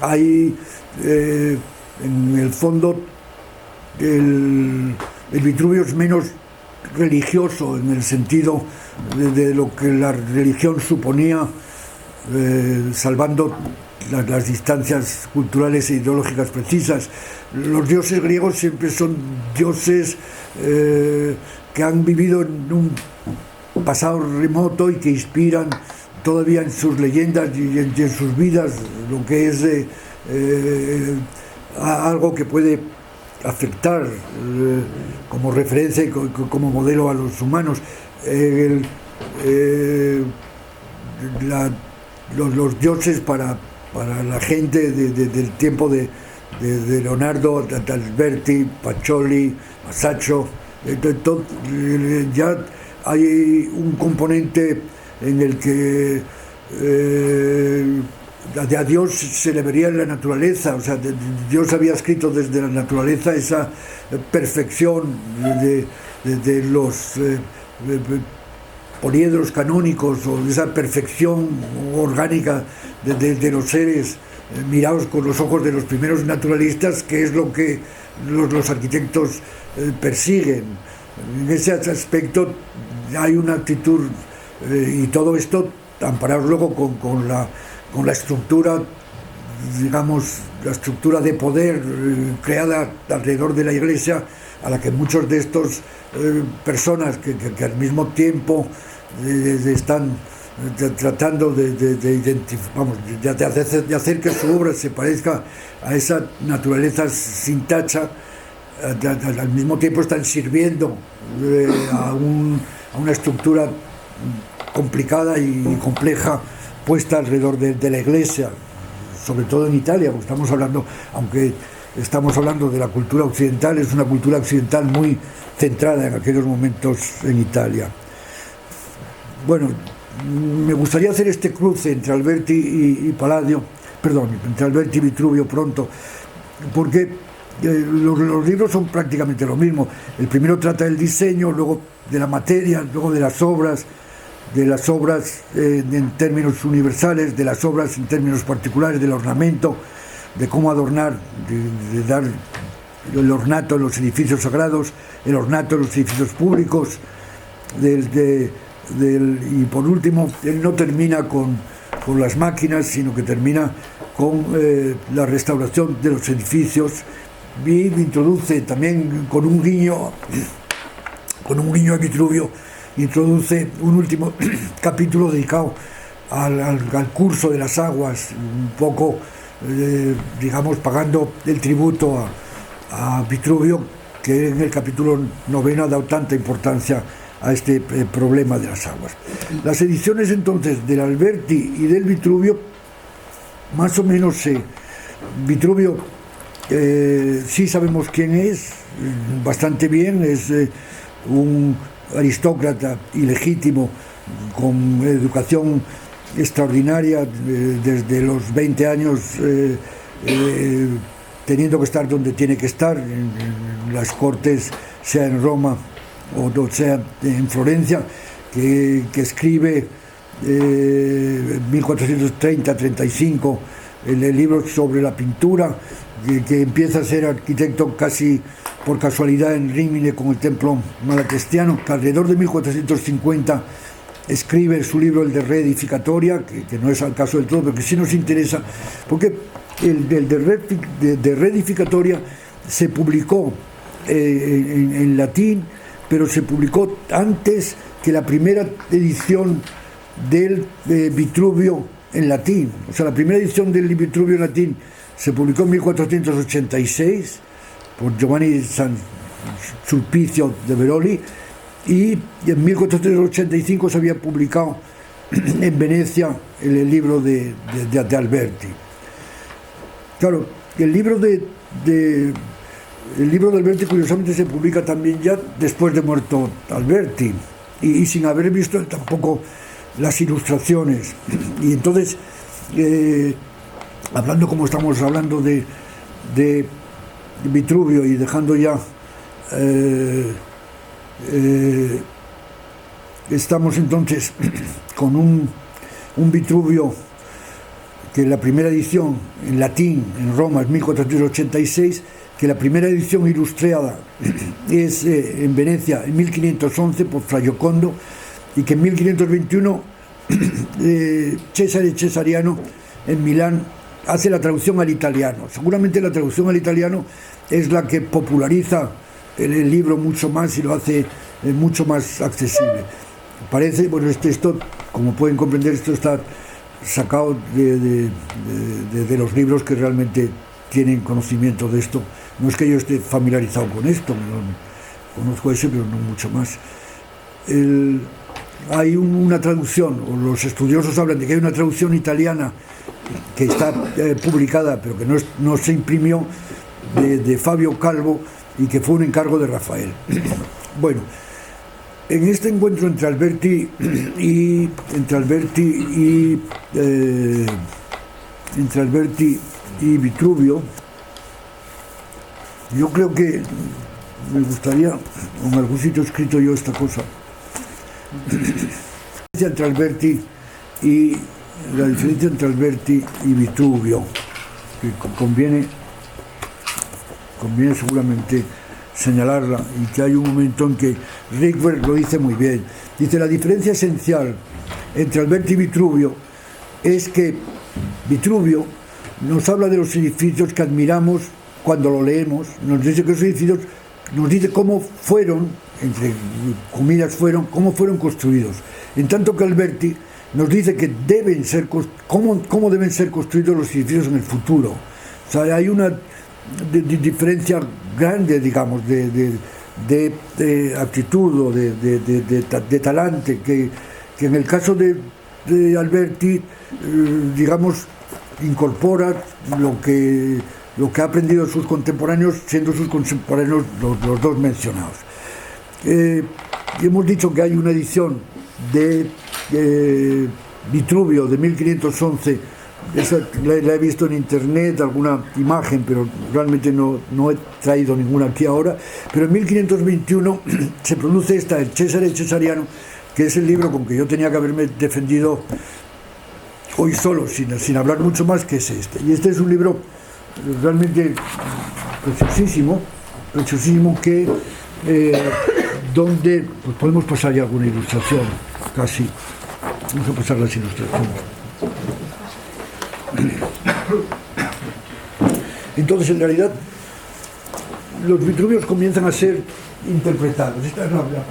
hay en el fondo el Vitruvio es menos religioso en el sentido de lo que la religión suponía, salvando las distancias culturales e ideológicas precisas. Los dioses griegos siempre son dioses que han vivido en un pasado remoto y que inspiran todavía en sus leyendas y en sus vidas lo que es algo que puede afectar como referencia y como modelo a los humanos. los dioses para la gente del tiempo de Leonardo, Alberti, Pacioli, Masaccio. Ya hay un componente en el que a Dios se le vería en la naturaleza, o sea, Dios había escrito desde la naturaleza esa perfección de los poliedros canónicos, o esa perfección orgánica de los seres mirados con los ojos de los primeros naturalistas, que es lo que los arquitectos persiguen. En ese aspecto hay una actitud, y todo esto amparado luego con la estructura, digamos, la estructura de poder creada alrededor de la Iglesia, a la que muchos de estos personas que al mismo tiempo están tratando de hacer que su obra se parezca a esa naturaleza sin tacha, al mismo tiempo están sirviendo a una estructura complicada y compleja puesta alrededor de la Iglesia, sobre todo en Italia, porque aunque estamos hablando de la cultura occidental, es una cultura occidental muy centrada en aquellos momentos en Italia. Bueno, me gustaría hacer este cruce entre Alberti y Palladio, entre Alberti y Vitruvio pronto, porque los libros son prácticamente lo mismo. El primero trata del diseño, luego de la materia, luego de las obras en términos universales, de las obras en términos particulares, del ornamento, de cómo adornar, de dar el ornato en los edificios sagrados, el ornato en los edificios públicos, y por último, él no termina con las máquinas, sino que termina con la restauración de los edificios, y introduce también con un guiño a Vitruvio, introduce un último capítulo dedicado al curso de las aguas, un poco, digamos, pagando el tributo a Vitruvio, que en el capítulo 9 ha dado tanta importancia a este problema de las aguas. Las ediciones entonces del Alberti y del Vitruvio, más o menos, Vitruvio sí sabemos quién es, bastante bien, es un aristócrata ilegítimo con educación extraordinaria, desde los 20 años teniendo que estar donde tiene que estar, en las cortes, sea en Roma o sea en Florencia, que escribe en 1430-35 el libro sobre la pintura, que empieza a ser arquitecto casi por casualidad en Rímini con el templo malacristiano, que alrededor de 1450 escribe su libro, el de Reedificatoria, que no es al caso del todo, pero que sí nos interesa, porque el de Reedificatoria se publicó en latín, pero se publicó antes que la primera edición del Vitruvio en latín. O sea, la primera edición del Vitruvio en latín se publicó en 1486 por Giovanni San Sulpicio de Veroli, y en 1485 se había publicado en Venecia el libro de Alberti. Claro, el libro de Alberti, curiosamente, se publica también ya después de muerto Alberti, y sin haber visto tampoco las ilustraciones. Y entonces, hablando como estamos hablando de Vitruvio, y dejando ya, estamos entonces con un Vitruvio que la primera edición en latín en Roma es 1486, que la primera edición ilustrada es en Venecia en 1511 por Fra Giocondo, y que en 1521 Cesare Cesariano en Milán hace la traducción al italiano. Seguramente la traducción al italiano es la que populariza el libro mucho más y lo hace mucho más accesible. Parece, bueno, esto, como pueden comprender, esto está sacado de los libros que realmente tienen conocimiento de esto. No es que yo esté familiarizado con esto, conozco ese, pero no mucho más. hay una traducción, o los estudiosos hablan de que hay una traducción italiana que está publicada, pero que no se imprimió, de Fabio Calvo, y que fue un encargo de Rafael. Bueno, en este encuentro entre Alberti y Vitruvio, yo creo que me gustaría, en algún sitio he escrito yo esta cosa, la diferencia entre Alberti y Vitruvio, que conviene seguramente señalarla, y que hay un momento en que Rickwell lo dice muy bien. Dice: la diferencia esencial entre Alberti y Vitruvio es que Vitruvio nos habla de los edificios que admiramos cuando lo leemos, nos dice que esos edificios, nos dice cómo fueron, entre comillas cómo fueron construidos, en tanto que Alberti nos dice que cómo deben ser construidos los edificios en el futuro. O sea, hay una diferencia grande, digamos, de actitud o de talante, que en el caso de Alberti, digamos, incorpora lo que ha aprendido de sus contemporáneos, siendo sus contemporáneos los dos mencionados. Y hemos dicho que hay una edición de Vitruvio de 1511, esa la he visto en internet, alguna imagen, pero realmente no he traído ninguna aquí ahora. Pero en 1521 se produce esta, el Cesare Cesariano, que es el libro con que yo tenía que haberme defendido hoy solo, sin hablar mucho más, que es este. Y este es un libro realmente preciosísimo, que donde pues podemos pasar ya alguna ilustración, casi. Vamos a pasar las ilustraciones. Entonces, en realidad, los Vitruvios comienzan a ser interpretados. Esta es la primera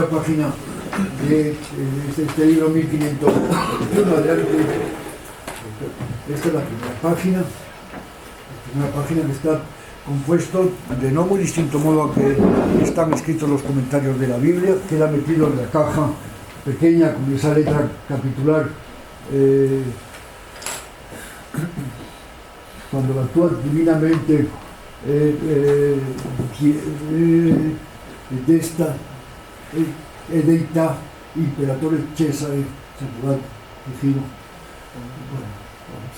página de este libro 1521. Adelante. Esta es la primera página que está compuesto de no muy distinto modo a que están escritos los comentarios de la Biblia. Queda metido en la caja pequeña con esa letra capitular. Cuando actúa divinamente desta edeita imperatore Cesare,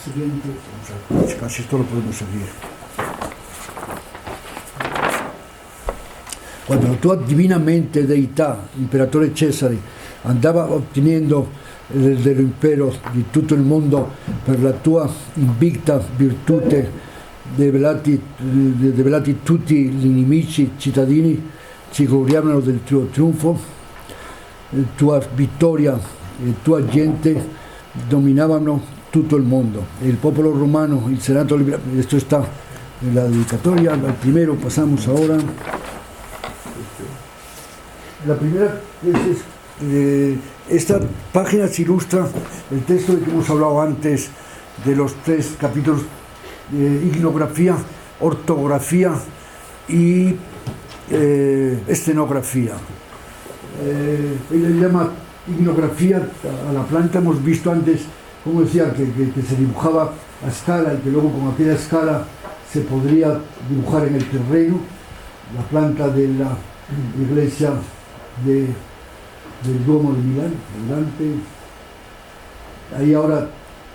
siguiente, casi esto lo podemos seguir. Cuando actúa divinamente deità, imperatore Cesare, andava ottenendo dell'impero di tutto il mondo per la tua invicta virtute, debellati tutti gli nemici cittadini, ci gloriavano del tuo trionfo, tua vittoria e tua gente dominavano tutto il mondo. El popolo romano, il Senato liberal, esto está en la dedicatoria. Al primero pasamos ahora. La primera esta página se ilustra el texto de que hemos hablado antes, de los 3 capítulos de ignografía, ortografía y escenografía. Él le llama ignografía a la planta. Hemos visto antes, como decía, que se dibujaba a escala y que luego con aquella escala se podría dibujar en el terreno la planta de la iglesia del Duomo de Milán. Adelante. Ahí ahora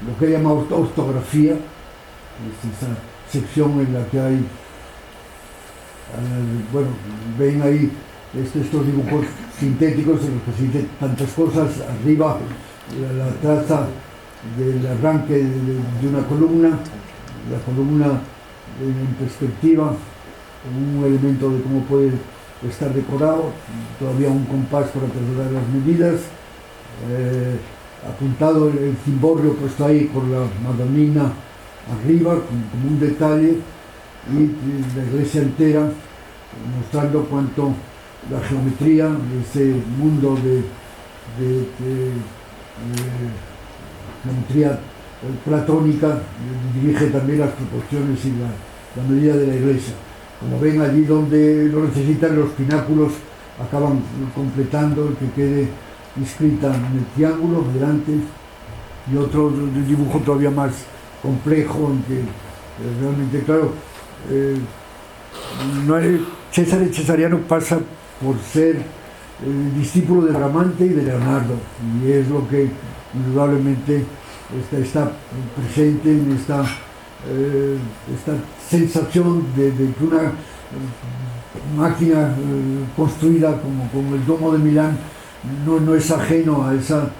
lo que llama ortografía, es esa sección en la que hay, bueno, ven ahí estos dibujos sintéticos en los que se dicen tantas cosas. Arriba la traza del arranque de una columna, la columna en perspectiva, un elemento de cómo puede estar decorado, todavía un compás para trasladar las medidas, apuntado el cimborrio puesto ahí por la Madonnina arriba como un detalle, y la iglesia entera mostrando cuánto la geometría, ese mundo de geometría platónica, dirige también las proporciones y la medida de la iglesia. Como ven, allí donde lo necesitan, los pináculos acaban completando el que quede inscrita en el triángulo, adelante, y otro dibujo todavía más complejo, en que realmente, claro, Cesare Cesariano pasa por ser discípulo de Bramante y de Leonardo, y es lo que indudablemente está presente en esta sensación de que una máquina construida como el Domo de Milán no es ajeno a esa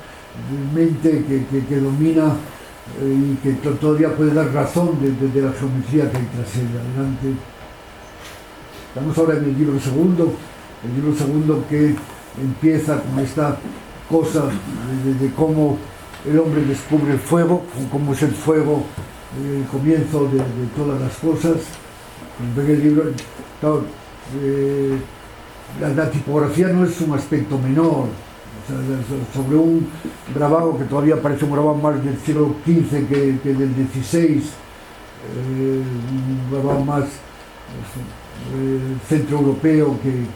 mente que domina y que todavía puede dar razón de la geometría que hay tras ella. Adelante. Estamos ahora en el libro segundo que empieza con esta cosa de cómo el hombre descubre el fuego, cómo es el fuego el comienzo de todas las cosas. En el libro, claro, la tipografía no es un aspecto menor. O sea, sobre un grabado que todavía parece un grabado más del siglo XV que del XVI, un grabado más centroeuropeo que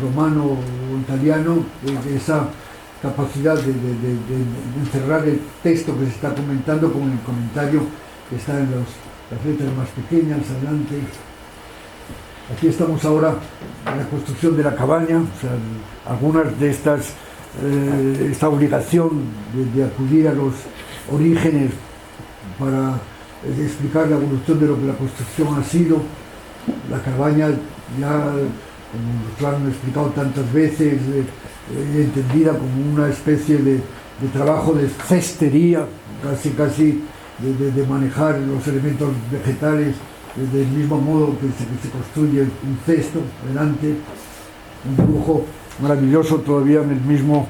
romano o italiano, esa capacidad de encerrar el texto que se está comentando con el comentario que está en las letras más pequeñas. Adelante. Aquí estamos ahora en la construcción de la cabaña, o sea, algunas de esta obligación de acudir a los orígenes para explicar la evolución de lo que la construcción ha sido. La cabaña, ya como lo han explicado tantas veces, entendida como una especie de trabajo de cestería, casi de manejar los elementos vegetales del mismo modo que se construye un cesto. Adelante. Un dibujo maravilloso todavía en el mismo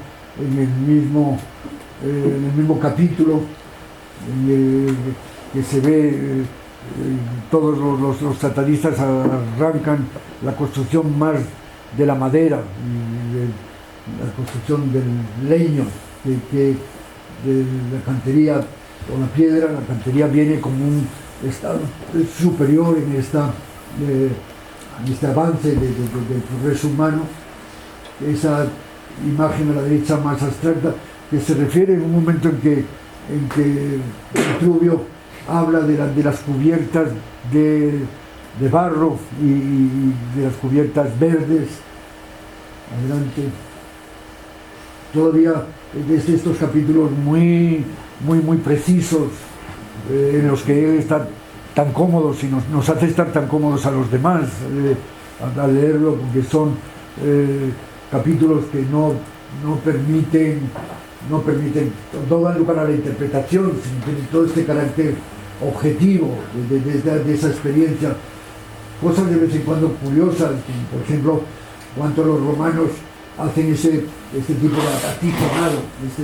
capítulo, que se ve todos los tratadistas arrancan la construcción más de la madera y de la construcción del leño, que de la cantería o la piedra. La cantería viene como un estado superior en este avance del progreso humano. Esa imagen a la derecha más abstracta, que se refiere en un momento en que Vitruvio habla de las cubiertas de barro y de las cubiertas verdes. Adelante. Todavía desde estos capítulos muy precisos, en los que él está tan cómodo y nos hace estar tan cómodos a los demás al leerlo, porque son capítulos que no permiten, no dan lugar a la interpretación, sino tienen todo este carácter objetivo de esa experiencia. Cosas de vez en cuando curiosas, como por ejemplo, cuánto los romanos hacen este tipo de atifonado,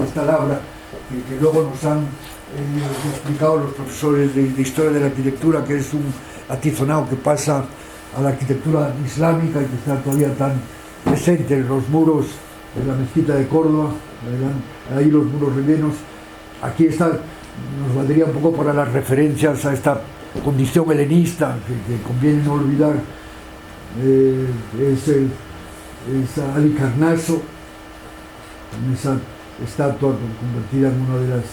esta labra, que luego nos han explicado los profesores de Historia de la Arquitectura, que es un atizonado que pasa a la arquitectura islámica y que está todavía tan presente en los muros de la mezquita de Córdoba, ahí los muros rellenos. Aquí está, nos valdría un poco para las referencias a esta condición helenista que conviene no olvidar. Es Halicarnaso, en esa estatua convertida en una de las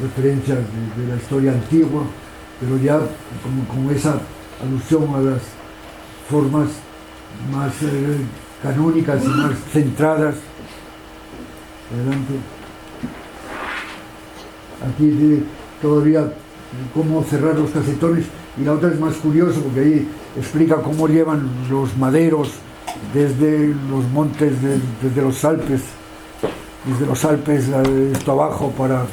referencias de la historia antigua, pero ya con esa alusión a las formas más canónicas y más centradas. Adelante. Aquí todavía cómo cerrar los casetones, y la otra es más curioso porque ahí explica cómo llevan los maderos desde los montes, desde los Alpes esto abajo para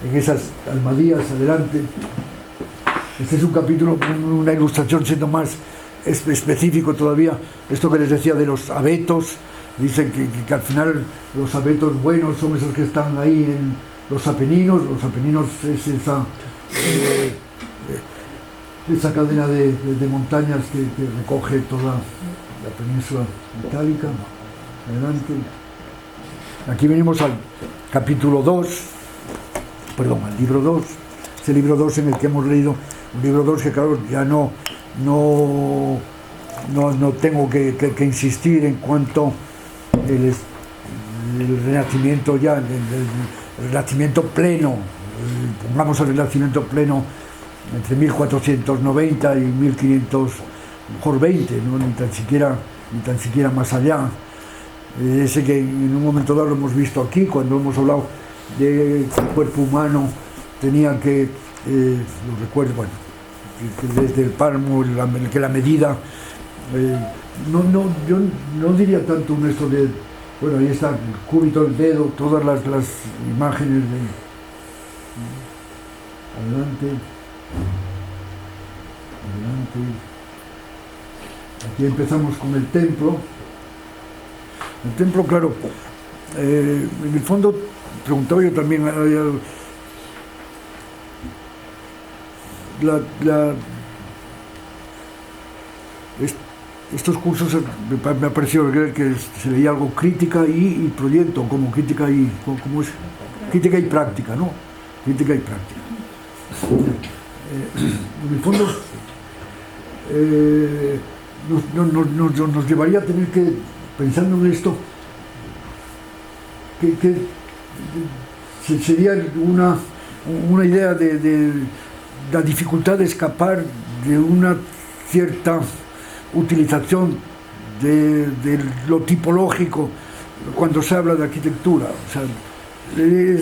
en esas almadías. Adelante. Este es un capítulo con una ilustración siendo más específico todavía, esto que les decía de los abetos. Dicen que al final los abetos buenos son esos que están ahí en los Apeninos. Los Apeninos es esa cadena de montañas que recoge toda la península itálica. Adelante. Aquí venimos al capítulo 2, al libro 2. Ese libro 2 en el que hemos leído, un libro 2 que claro ya no tengo que insistir en cuanto el Renacimiento ya, el Renacimiento pleno, pongamos el Renacimiento pleno entre 1490 y 1520, ¿no? ni tan siquiera más allá. Ese que en un momento dado lo hemos visto aquí, cuando hemos hablado de que el cuerpo humano tenía que, lo recuerdo, bueno, que desde el palmo, que la medida, yo no diría tanto un esto de, bueno, ahí está el cúbito, el dedo, todas las imágenes de... Adelante. Aquí empezamos con el templo. El templo, claro, en el fondo, preguntaba yo también, estos cursos me ha parecido que se leía algo crítica y proyecto, como crítica y, ¿cómo es? Crítica y práctica, ¿no? Crítica y práctica. En el fondo, nos llevaría a tener que, pensando en esto, que sería una idea de la dificultad de escapar de una cierta utilización de lo tipológico cuando se habla de arquitectura. O sea,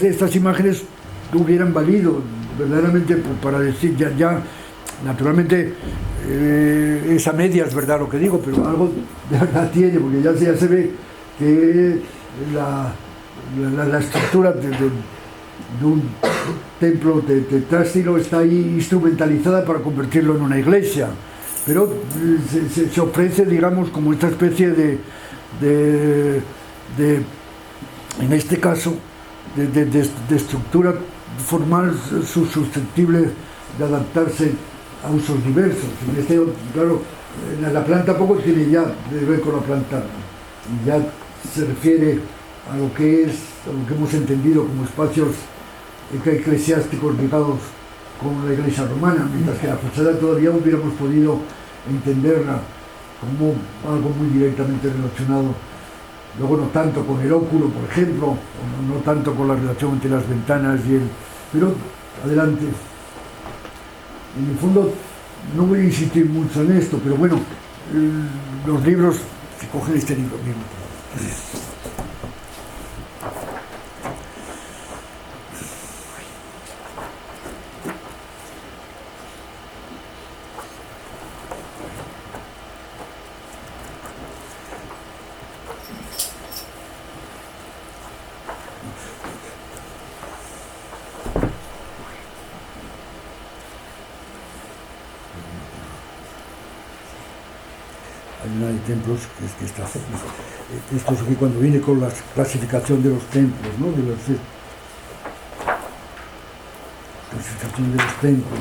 estas imágenes hubieran valido verdaderamente para decir, ya naturalmente es a medias, verdad lo que digo, pero algo de verdad tiene, porque ya se ve que la estructura de un templo de Trastilo está ahí instrumentalizada para convertirlo en una iglesia, pero se ofrece, digamos, como esta especie de en este caso, de estructura formal susceptible de adaptarse a usos diversos. En este, claro, la planta poco tiene ya de ver con la planta, ya se refiere a lo que hemos entendido como espacios eclesiásticos ligados con la Iglesia romana, mientras que la fachada todavía hubiéramos podido entenderla como algo muy directamente relacionado, luego no tanto con el óculo, por ejemplo, o no tanto con la relación entre las ventanas y el... Pero, adelante. En el fondo, no voy a insistir mucho en esto, pero bueno, los libros, se cogen este libro mismo. Hay una de templos que está... Esto es aquí cuando viene con la clasificación de los templos, ¿no? De la clasificación de los templos.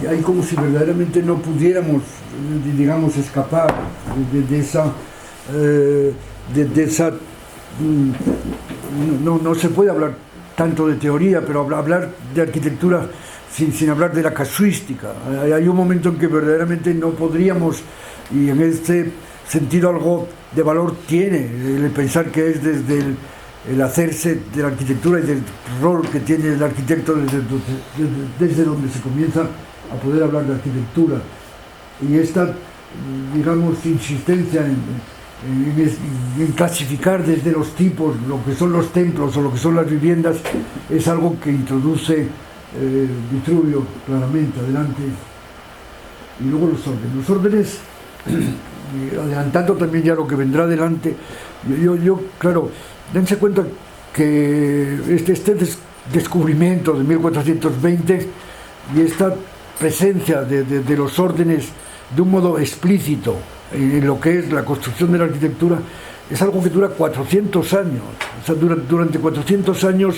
Hay como si verdaderamente no pudiéramos, digamos, escapar de esa... No se puede hablar tanto de teoría, pero hablar de arquitectura sin hablar de la casuística. Hay un momento en que verdaderamente no podríamos, y en este sentido algo de valor tiene el pensar que es desde el hacerse de la arquitectura y del rol que tiene el arquitecto desde donde se comienza a poder hablar de arquitectura. Y esta, digamos, insistencia en clasificar desde los tipos lo que son los templos o lo que son las viviendas es algo que introduce Vitruvio claramente, adelante. Y luego los órdenes. Los órdenes, adelantando también ya lo que vendrá adelante, yo claro, dense cuenta que este descubrimiento de 1420 y esta presencia de los órdenes de un modo explícito en lo que es la construcción de la arquitectura es algo que dura 400 años. O sea, durante 400 años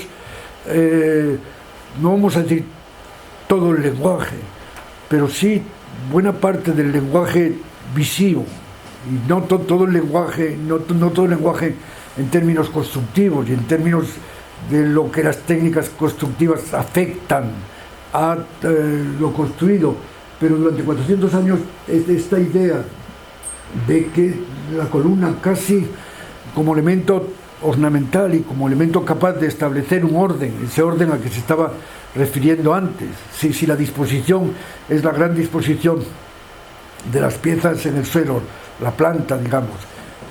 no vamos a decir todo el lenguaje, pero sí buena parte del lenguaje visivo, y no todo el lenguaje, no todo el lenguaje en términos constructivos y en términos de lo que las técnicas constructivas afectan a lo construido, pero durante 400 años esta idea de que la columna casi como elemento ornamental y como elemento capaz de establecer un orden, ese orden al que se estaba refiriendo antes. Si la disposición es la gran disposición de las piezas en el suelo, la planta, digamos,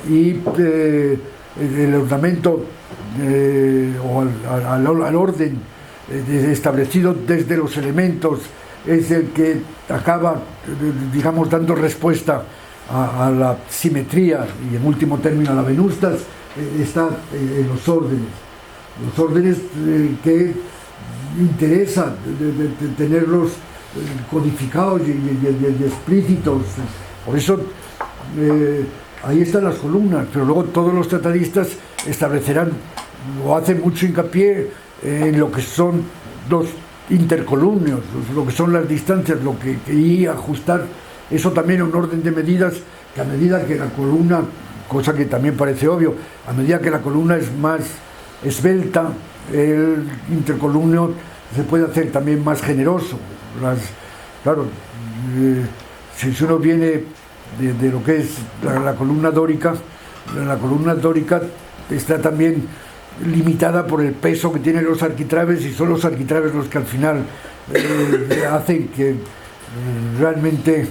y el ornamento o al orden establecido desde los elementos es el que acaba, digamos, dando respuesta a la simetría y en último término a la venustas, está en los órdenes que interesa de tenerlos codificados y explícitos. Por eso ahí están las columnas, pero luego todos los tratadistas establecerán o hacen mucho hincapié en lo que son los intercolumnios, lo que son las distancias, y ajustar eso también a un orden de medidas, que a medida que la columna, cosa que también parece obvio, a medida que la columna es más esbelta, el intercolumnio se puede hacer también más generoso. Claro, si uno viene de lo que es la columna dórica está también limitada por el peso que tienen los arquitraves, y son los arquitraves los que al final hacen que realmente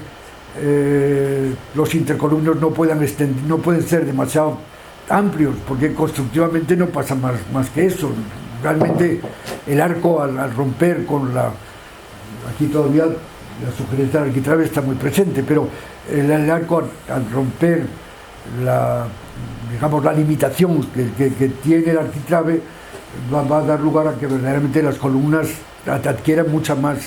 los intercolumnios no pueden ser demasiado amplios, porque constructivamente no pasa más que eso. Realmente el arco al romper aquí todavía la sugerencia del arquitrabe está muy presente, pero el arco al romper la limitación que tiene el arquitrabe va a dar lugar a que verdaderamente las columnas adquieran mucha más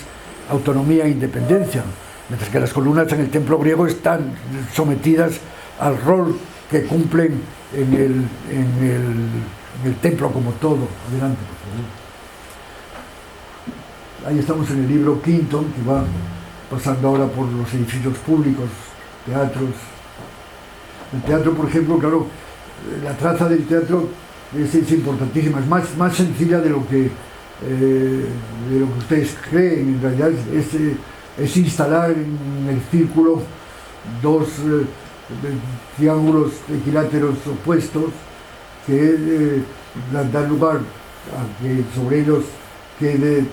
autonomía e independencia, mientras que las columnas en el templo griego están sometidas al rol que cumplen en el templo como todo. Adelante, por favor. Ahí estamos en el libro quinto, que va pasando ahora por los edificios públicos, teatros. El teatro, por ejemplo, claro, la traza del teatro es importantísima, es más sencilla de lo que ustedes creen. En realidad es instalar en el círculo dos triángulos equiláteros opuestos que dan lugar a que sobre ellos quede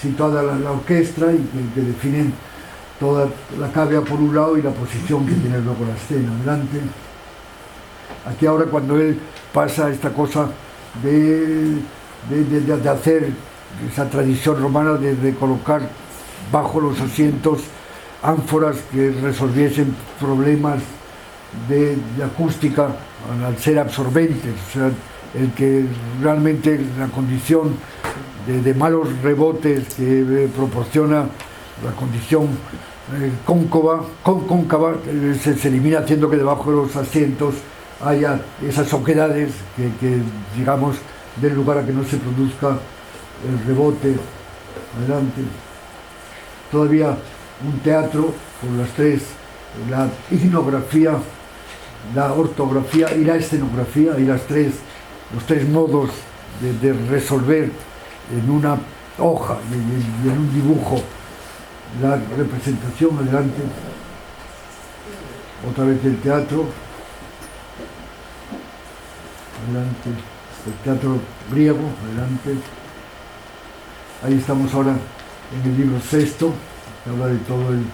situada la orquesta, y que definen toda la cavea por un lado y la posición que tiene luego la escena. Adelante. Aquí ahora, cuando él pasa esta cosa de hacer esa tradición romana de colocar bajo los asientos ánforas que resolviesen problemas de acústica al ser absorbentes, o sea, el que realmente la condición de malos rebotes que proporciona la condición cóncava se elimina, haciendo que debajo de los asientos haya esas oquedades que digamos den lugar a que no se produzca el rebote. Adelante. Todavía un teatro con las tres, la ignografía, la ortografía y la escenografía, y los tres modos de resolver en una hoja y en un dibujo la representación. Adelante. Otra vez el teatro. Adelante. El teatro griego. Adelante. Ahí estamos ahora en el libro sexto, que habla de todo el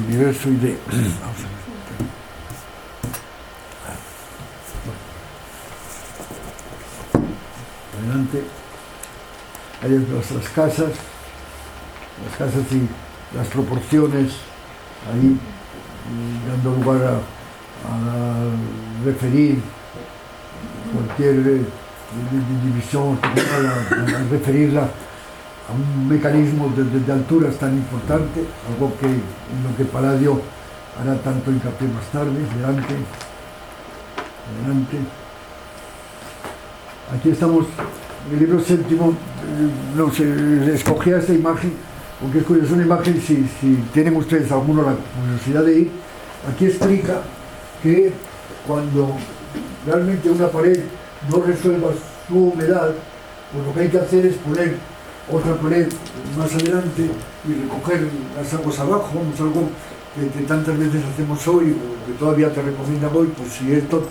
universo y de... Vamos a ver. Adelante. Ahí están las casas y las proporciones, ahí dando lugar a referir cualquier división, a referirla a un mecanismo de alturas tan importante, algo que en lo que Palladio hará tanto hincapié más tarde. Adelante. Aquí estamos en el libro séptimo. No sé, escogí esta imagen porque es curiosa, una imagen, si tienen ustedes alguno la curiosidad de ir, aquí explica que cuando realmente una pared no resuelva su humedad, pues lo que hay que hacer es poner otra pared más adelante y recoger las aguas abajo. Es algo que tantas veces hacemos hoy, o que todavía te recomiendan hoy. Pues si esto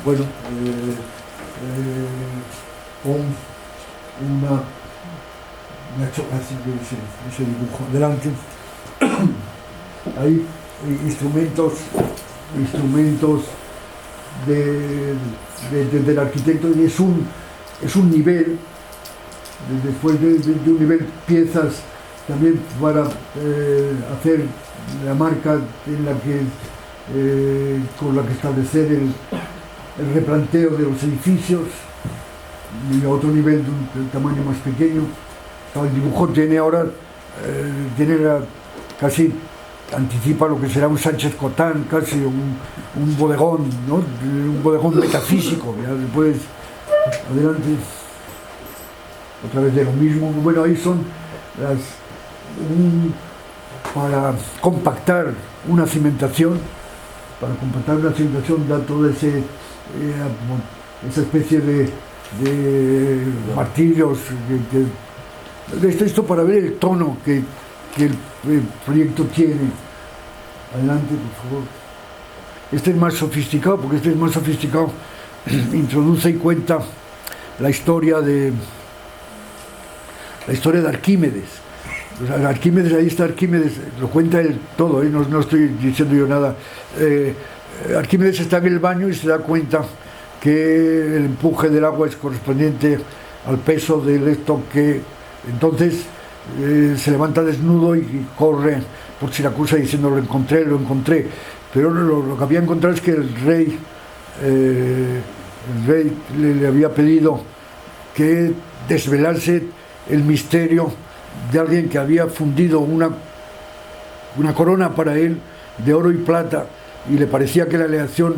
bueno, con me ha hecho casi ese dibujo delante. Hay instrumentos del arquitecto, y es un nivel, después de un nivel, piezas también para hacer la marca en la que, con la que establecer el replanteo de los edificios, y otro nivel de tamaño más pequeño. El dibujo tiene ahora, casi anticipa lo que será un Sánchez Cotán, casi un bodegón, ¿no? Un bodegón metafísico. Ya después, adelante, otra vez de lo mismo. Bueno, ahí son para compactar una cimentación, da toda esa especie de martillos, esto para ver el tono que el proyecto tiene. Adelante, por favor. Este es más sofisticado, porque introduce y cuenta la historia de Arquímedes. O sea, Arquímedes, ahí está Arquímedes, lo cuenta él todo, no estoy diciendo yo nada. Arquímedes está en el baño y se da cuenta que el empuje del agua es correspondiente al peso del esto, que entonces se levanta desnudo y corre por Siracusa diciendo lo encontré, pero lo que había encontrado es que el rey le había pedido que desvelase el misterio de alguien que había fundido una corona para él de oro y plata, y le parecía que la aleación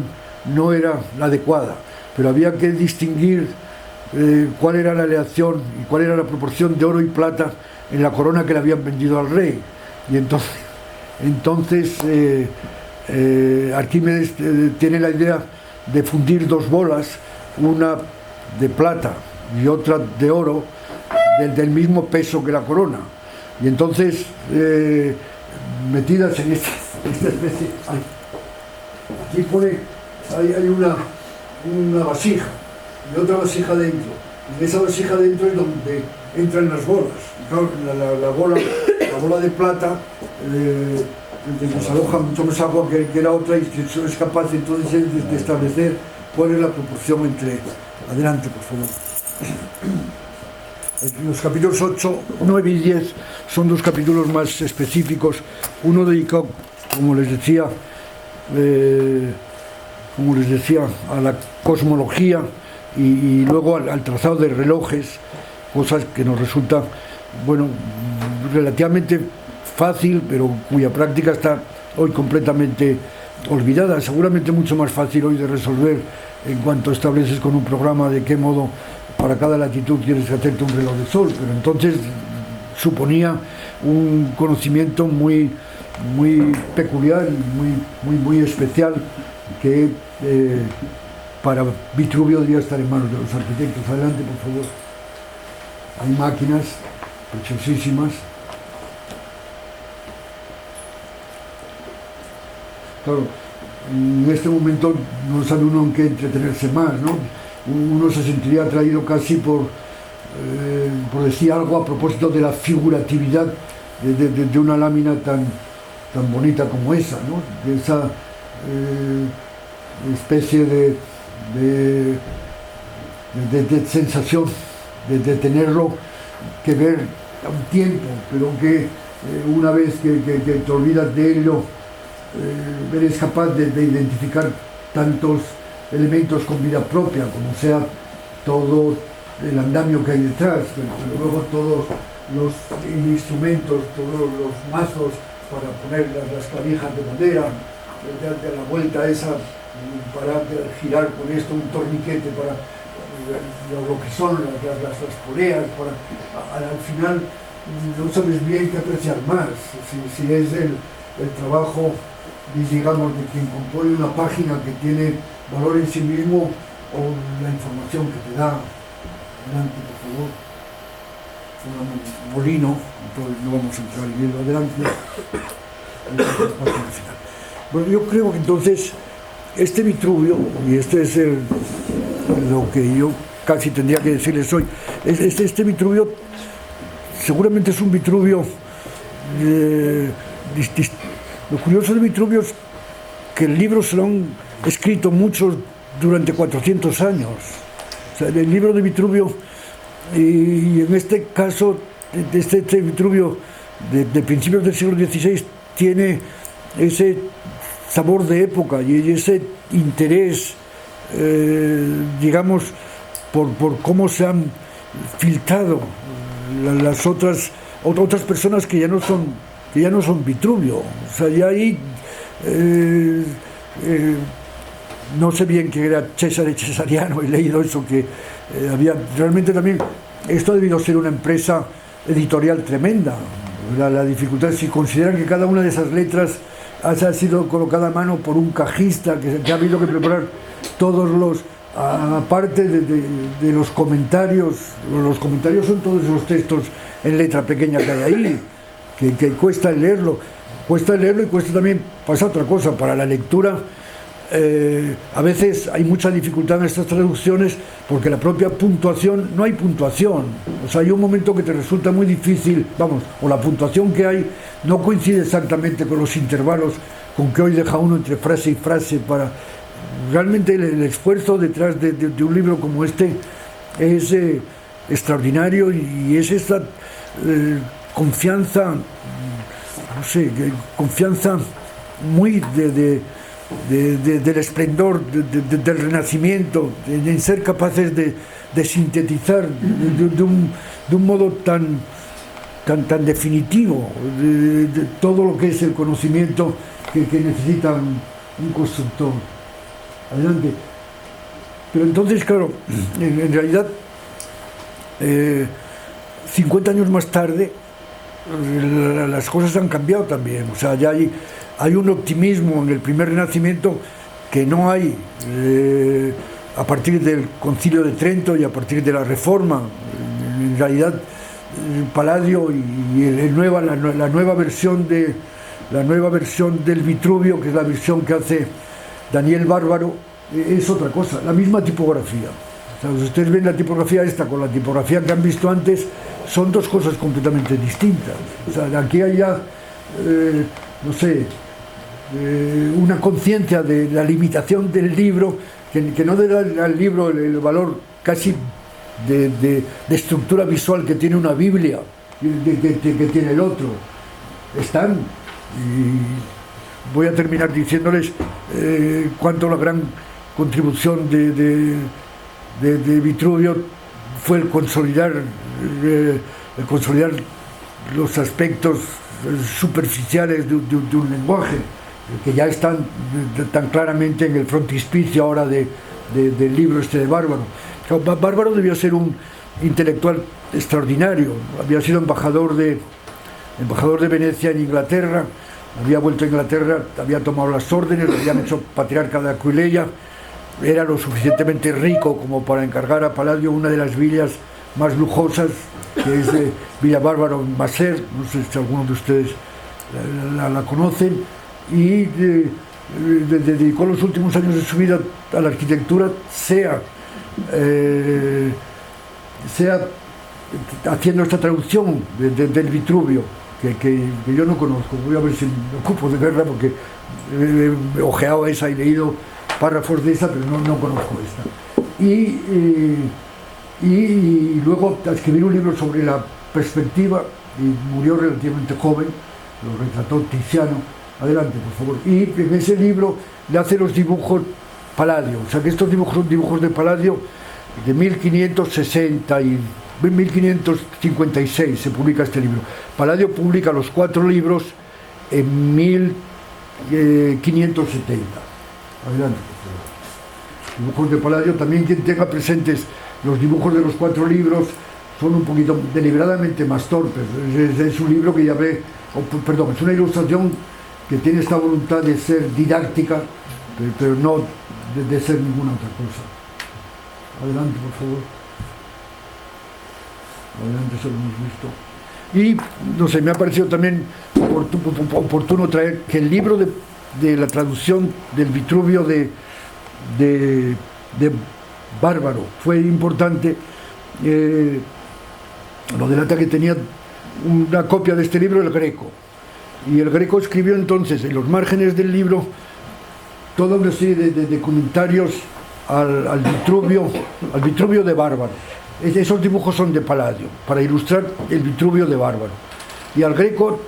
no era la adecuada, pero había que distinguir cuál era la aleación y cuál era la proporción de oro y plata en la corona que le habían vendido al rey. Y entonces Arquímedes tiene la idea de fundir dos bolas, una de plata y otra de oro, del mismo peso que la corona. Y entonces, metidas en esta especie, aquí pone, hay una vasija y otra vasija dentro. En esa vasija dentro es donde entran las bolas. Claro, la bola de plata desaloja mucho más agua que la otra, y es capaz entonces de establecer cuál es la proporción entre... Adelante, por favor. Los capítulos 8, 9 y 10 son dos capítulos más específicos, uno dedicado, como les decía, a la cosmología y luego al trazado de relojes, cosas que nos resulta, bueno, relativamente fácil, pero cuya práctica está hoy completamente olvidada. Seguramente mucho más fácil hoy de resolver en cuanto estableces con un programa de qué modo para cada latitud quieres hacerte un reloj de sol, pero entonces suponía un conocimiento muy peculiar y muy especial, que para Vitruvio debería estar en manos de los arquitectos. Adelante, por favor. Hay máquinas preciosísimas. Claro, en este momento no sabe uno en qué entretenerse más, ¿no? Uno se sentiría atraído casi por decir algo a propósito de la figuratividad de una lámina tan bonita como esa, ¿no? De esa especie de sensación de tenerlo que ver a un tiempo, pero que una vez que te olvidas de ello, eres capaz de identificar tantos elementos con vida propia, como sea todo el andamio que hay detrás, pero luego todos los instrumentos, todos los mazos para poner las clavijas de madera, de la vuelta esa, para girar con esto un torniquete para lo que son las poleas, al final no sabes bien qué apreciar más, si es el trabajo, digamos, de quien compone una página que tiene valor en sí mismo, o la información que te da. Adelante, por favor. Un molino, entonces no vamos a entrar en ello. Adelante. Bueno, yo creo que entonces este Vitruvio, y este es lo que yo casi tendría que decirles hoy, este Vitruvio seguramente es un Vitruvio, lo curioso de Vitruvio es que el libro se lo han escrito muchos durante 400 años. O sea, el libro de Vitruvio, y en este caso, este Vitruvio de principios del siglo XVI, tiene ese sabor de época y ese interés, digamos, por cómo se han filtrado las otras personas que ya no son Vitruvio. O sea, ya ahí no sé bien qué era César Cesariano, he leído eso, que había realmente también, esto ha debido ser una empresa editorial tremenda. La dificultad, si consideran que cada una de esas letras ha sido colocada a mano por un cajista, que ha habido que preparar todos los, aparte de los comentarios son todos esos textos en letra pequeña que hay ahí, que cuesta leerlo y cuesta también, pasa otra cosa, para la lectura. A veces hay mucha dificultad en estas traducciones porque la propia puntuación, no hay puntuación, o sea, hay un momento que te resulta muy difícil, o la puntuación que hay no coincide exactamente con los intervalos con que hoy deja uno entre frase y frase. Para realmente el esfuerzo detrás de un libro como este es extraordinario, y es esta confianza, no sé, confianza muy del esplendor del Renacimiento, en ser capaces de sintetizar de un modo tan definitivo de todo lo que es el conocimiento que necesita un constructor. Adelante. Pero entonces, claro, en realidad 50 años más tarde las cosas han cambiado también. O sea, ya hay un optimismo en el primer Renacimiento que no hay a partir del Concilio de Trento y a partir de la Reforma. En realidad, Palladio y la nueva versión del Vitruvio, que es la versión que hace Daniel Bárbaro, es otra cosa, la misma tipografía. O sea, si ustedes ven la tipografía esta con la tipografía que han visto antes, son dos cosas completamente distintas. O sea, aquí hay ya, no sé, una conciencia de la limitación del libro, que no da al libro el valor casi de estructura visual que tiene una Biblia, que tiene el otro. Están, y voy a terminar diciéndoles cuánto la gran contribución de Vitruvio fue el consolidar los aspectos superficiales de un lenguaje, que ya están tan claramente en el frontispicio ahora del libro este de Bárbaro. Bárbaro debió ser un intelectual extraordinario, había sido embajador de Venecia en Inglaterra, había vuelto a Inglaterra, había tomado las órdenes, lo habían hecho patriarca de Aquileia, era lo suficientemente rico como para encargar a Palladio una de las villas más lujosas, que es Villa Bárbaro en Macer, no sé si alguno de ustedes la conocen, y dedicó los últimos años de su vida a la arquitectura, sea haciendo esta traducción del Vitruvio, que yo no conozco. Voy a ver si me ocupo de verla, porque he ojeado esa y leído párrafos de esa, pero no conozco esta. Y luego a escribir un libro sobre la perspectiva, y murió relativamente joven, lo retrató Tiziano. Adelante, por favor. Y en ese libro le hace los dibujos Palladio. O sea, que estos dibujos son dibujos de Palladio de 1560 y 1556 se publica este libro. Palladio publica los 4 libros en 1570. Adelante, por favor. Dibujos de Palladio. También quien tenga presentes los dibujos de los 4 libros son un poquito deliberadamente más torpes. Es un libro que ya ve, perdón, es una ilustración que tiene esta voluntad de ser didáctica, pero no de ser ninguna otra cosa. Adelante, por favor. Adelante, eso lo hemos visto. Y, no sé, me ha parecido también oportuno traer que el libro de la traducción del Vitruvio de de bárbaro. Fue importante, lo delata que tenía una copia de este libro el Greco, y el Greco escribió entonces en los márgenes del libro toda una serie de comentarios al Vitruvio de Bárbaro. Esos dibujos son de Palladio, para ilustrar el Vitruvio de Bárbaro. Y al Greco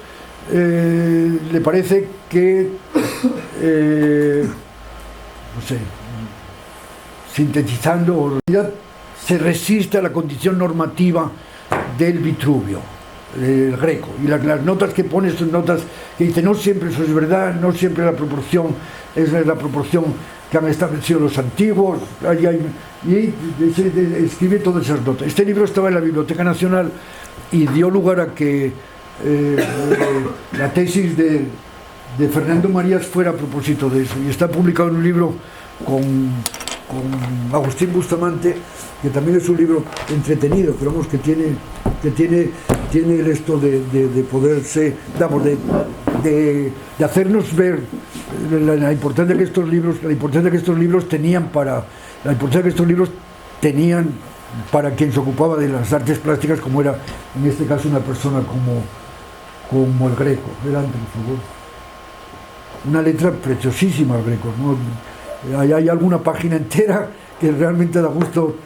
le parece que, no sé, sintetizando, se resiste a la condición normativa del Vitruvio, el Greco. Y las notas que pone son notas que dice: no siempre eso es verdad, no siempre la proporción es la proporción que han establecido los antiguos, y escribe todas esas notas. Este libro estaba en la Biblioteca Nacional y dio lugar a que la tesis de Fernando Marías fuera a propósito de eso, y está publicado en un libro con Agustín Bustamante, que también es un libro entretenido, pero vamos, que tiene el esto de poderse, vamos, de hacernos ver la importancia que estos libros tenían para quien se ocupaba de las artes plásticas, como era en este caso una persona como el Greco. Adelante, por favor. Una letra preciosísima el Greco, ¿no? Hay alguna página entera que realmente da gusto,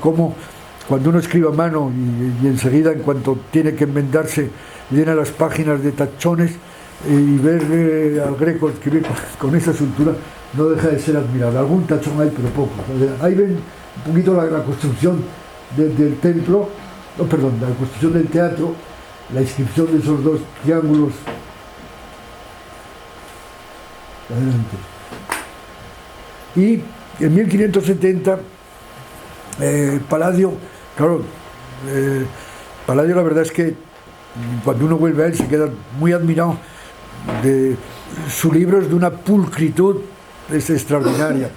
como cuando uno escribe a mano y enseguida, en cuanto tiene que enmendarse, llena las páginas de tachones, y ver al Greco escribir con esa soltura no deja de ser admirable. Algún tachón hay, pero poco. Ahí ven un poquito la construcción del templo, la construcción del teatro, la inscripción de esos dos triángulos. Adelante. Y en 1570 Palladio, claro, Palladio, la verdad es que cuando uno vuelve a él se queda muy admirado. Su libro es de una pulcritud extraordinaria,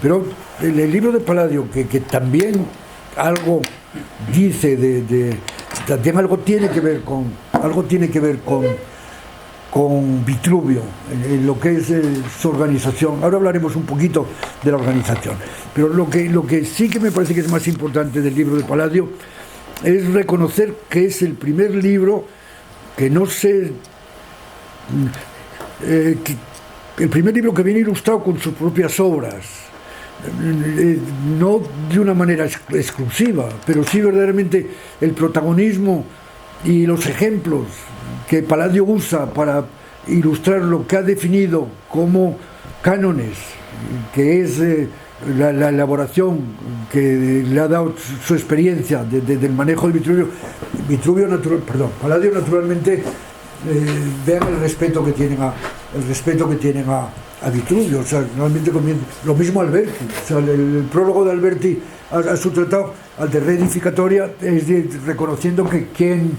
pero el libro de Palladio, que también algo dice también algo tiene que ver con Vitruvio, en lo que es su organización. Ahora hablaremos un poquito de la organización, pero lo que sí que me parece que es más importante del libro de Palladio es reconocer que es el primer libro que el primer libro que viene ilustrado con sus propias obras, no de una manera exclusiva, pero sí verdaderamente el protagonismo y los ejemplos que Palladio usa para ilustrar lo que ha definido como cánones, que es la elaboración que le ha dado su experiencia del manejo del Vitruvio. Palladio naturalmente, vean el respeto que tienen a Vitruvio. O sea, realmente lo mismo Alberti. O sea, el prólogo de Alberti a su tratado, al de Reedificatoria, es reconociendo que quien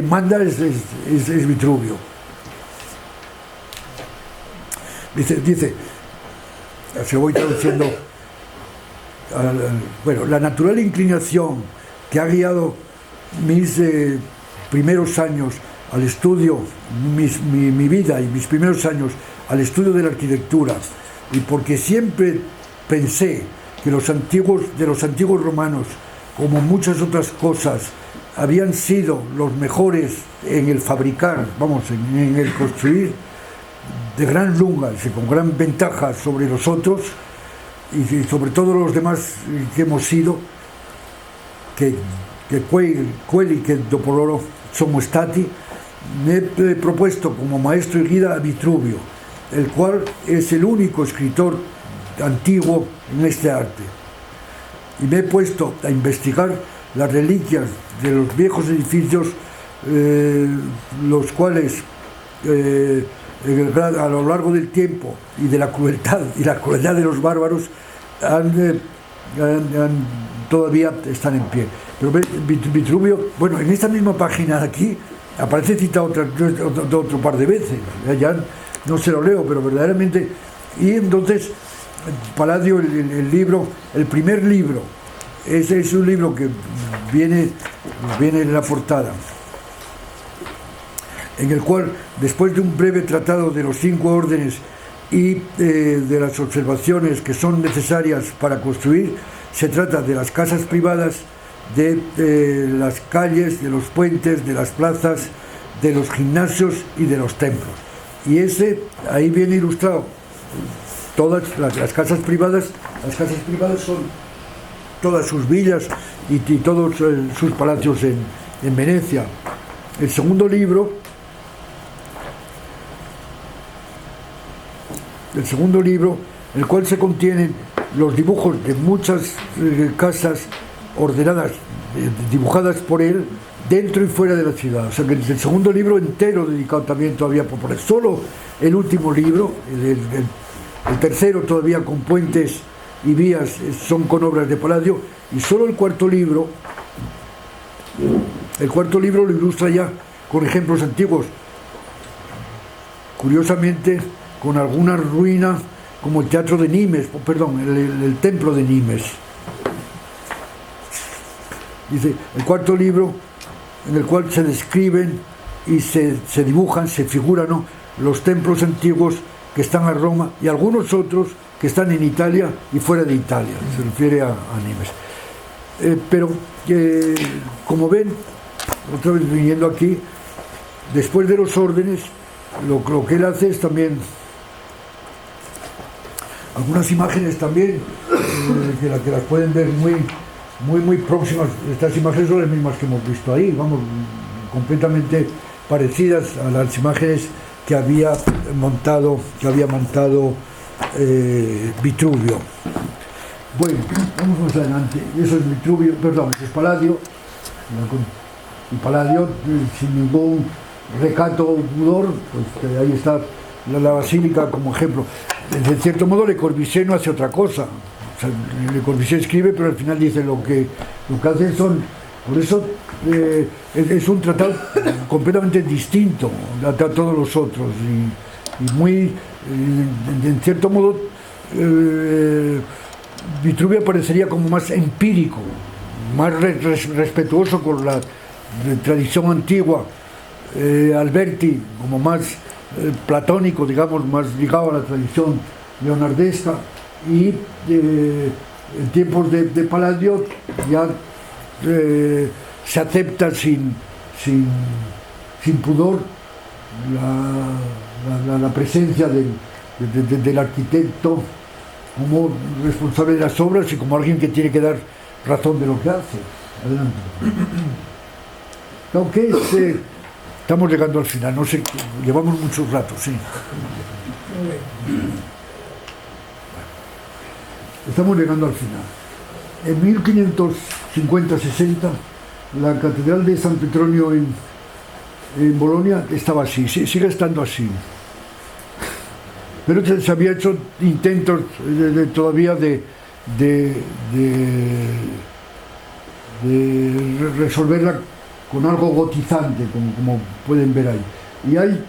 manda es Vitruvio. Dice, se lo voy traduciendo. La natural inclinación que ha guiado mis primeros años al estudio, mi vida y mis primeros años al estudio de la arquitectura, y porque siempre pensé que los antiguos romanos, como muchas otras cosas, habían sido los mejores en el fabricar, en el construir de gran lungas y con gran ventaja sobre los otros, y sobre todo los demás que hemos sido, che quelli che dopo loro sono stati, me he propuesto como maestro y guía a Vitruvio, el cual es el único escritor antiguo en este arte, y me he puesto a investigar las reliquias de los viejos edificios, los cuales a lo largo del tiempo y de la crueldad de los bárbaros todavía están en pie. Pero Vitruvio, en esta misma página de aquí aparece citado otro par de veces, ya no se lo leo, pero verdaderamente. Y entonces Palladio, el primer libro, ese es un libro que viene en la portada, en el cual, después de un breve tratado de los 5 órdenes y de las observaciones que son necesarias para construir. Se trata de las casas privadas, de las calles, de los puentes, de las plazas, de los gimnasios y de los templos. Y ahí viene ilustrado todas las casas privadas. Las casas privadas son todas sus villas y todos sus palacios en Venecia. El segundo libro, en el cual se contienen los dibujos de muchas casas ordenadas, dibujadas por él, dentro y fuera de la ciudad. O sea que el segundo libro entero dedicado también todavía por él. Solo el último libro, el tercero todavía con puentes y vías, son con obras de Palladio, y solo el cuarto libro lo ilustra ya con ejemplos antiguos, curiosamente con alguna ruina, como el teatro de Nimes, el templo de Nimes. Dice, el cuarto libro en el cual se describen y se dibujan, se figuran, ¿no?, los templos antiguos que están a Roma y algunos otros que están en Italia y fuera de Italia. Se refiere a Nimes. Pero como ven, otra vez viniendo aquí, después de los órdenes, lo que él hace es también algunas imágenes también que las pueden ver muy próximas. Estas imágenes son las mismas que hemos visto ahí, vamos, completamente parecidas a las imágenes que había montado Vitruvio. Bueno, vamos más adelante. Eso es Vitruvio, perdón, eso es Palladio. Y Palladio, sin ningún recato o pudor, pues ahí está la basílica como ejemplo. De cierto modo, Le Corbusier no hace otra cosa. O sea, Le Corbusier escribe, pero al final dice lo que hacen son. Por eso es un tratado completamente distinto a todos los otros y muy, en cierto modo, Vitruvio parecería como más empírico, más respetuoso con la tradición antigua, Alberti como más platónico, digamos, más ligado a la tradición leonardesca, y en tiempos de Palladio ya se acepta sin pudor la presencia del arquitecto como responsable de las obras y como alguien que tiene que dar razón de lo que hace. Adelante. Aunque estamos llegando al final, no sé, llevamos mucho rato, sí. Estamos llegando al final. En 1550-60, la catedral de San Petronio en Bolonia estaba así, sigue estando así. Pero se había hecho intentos todavía de resolverla con algo gotizante, como pueden ver ahí. Y hay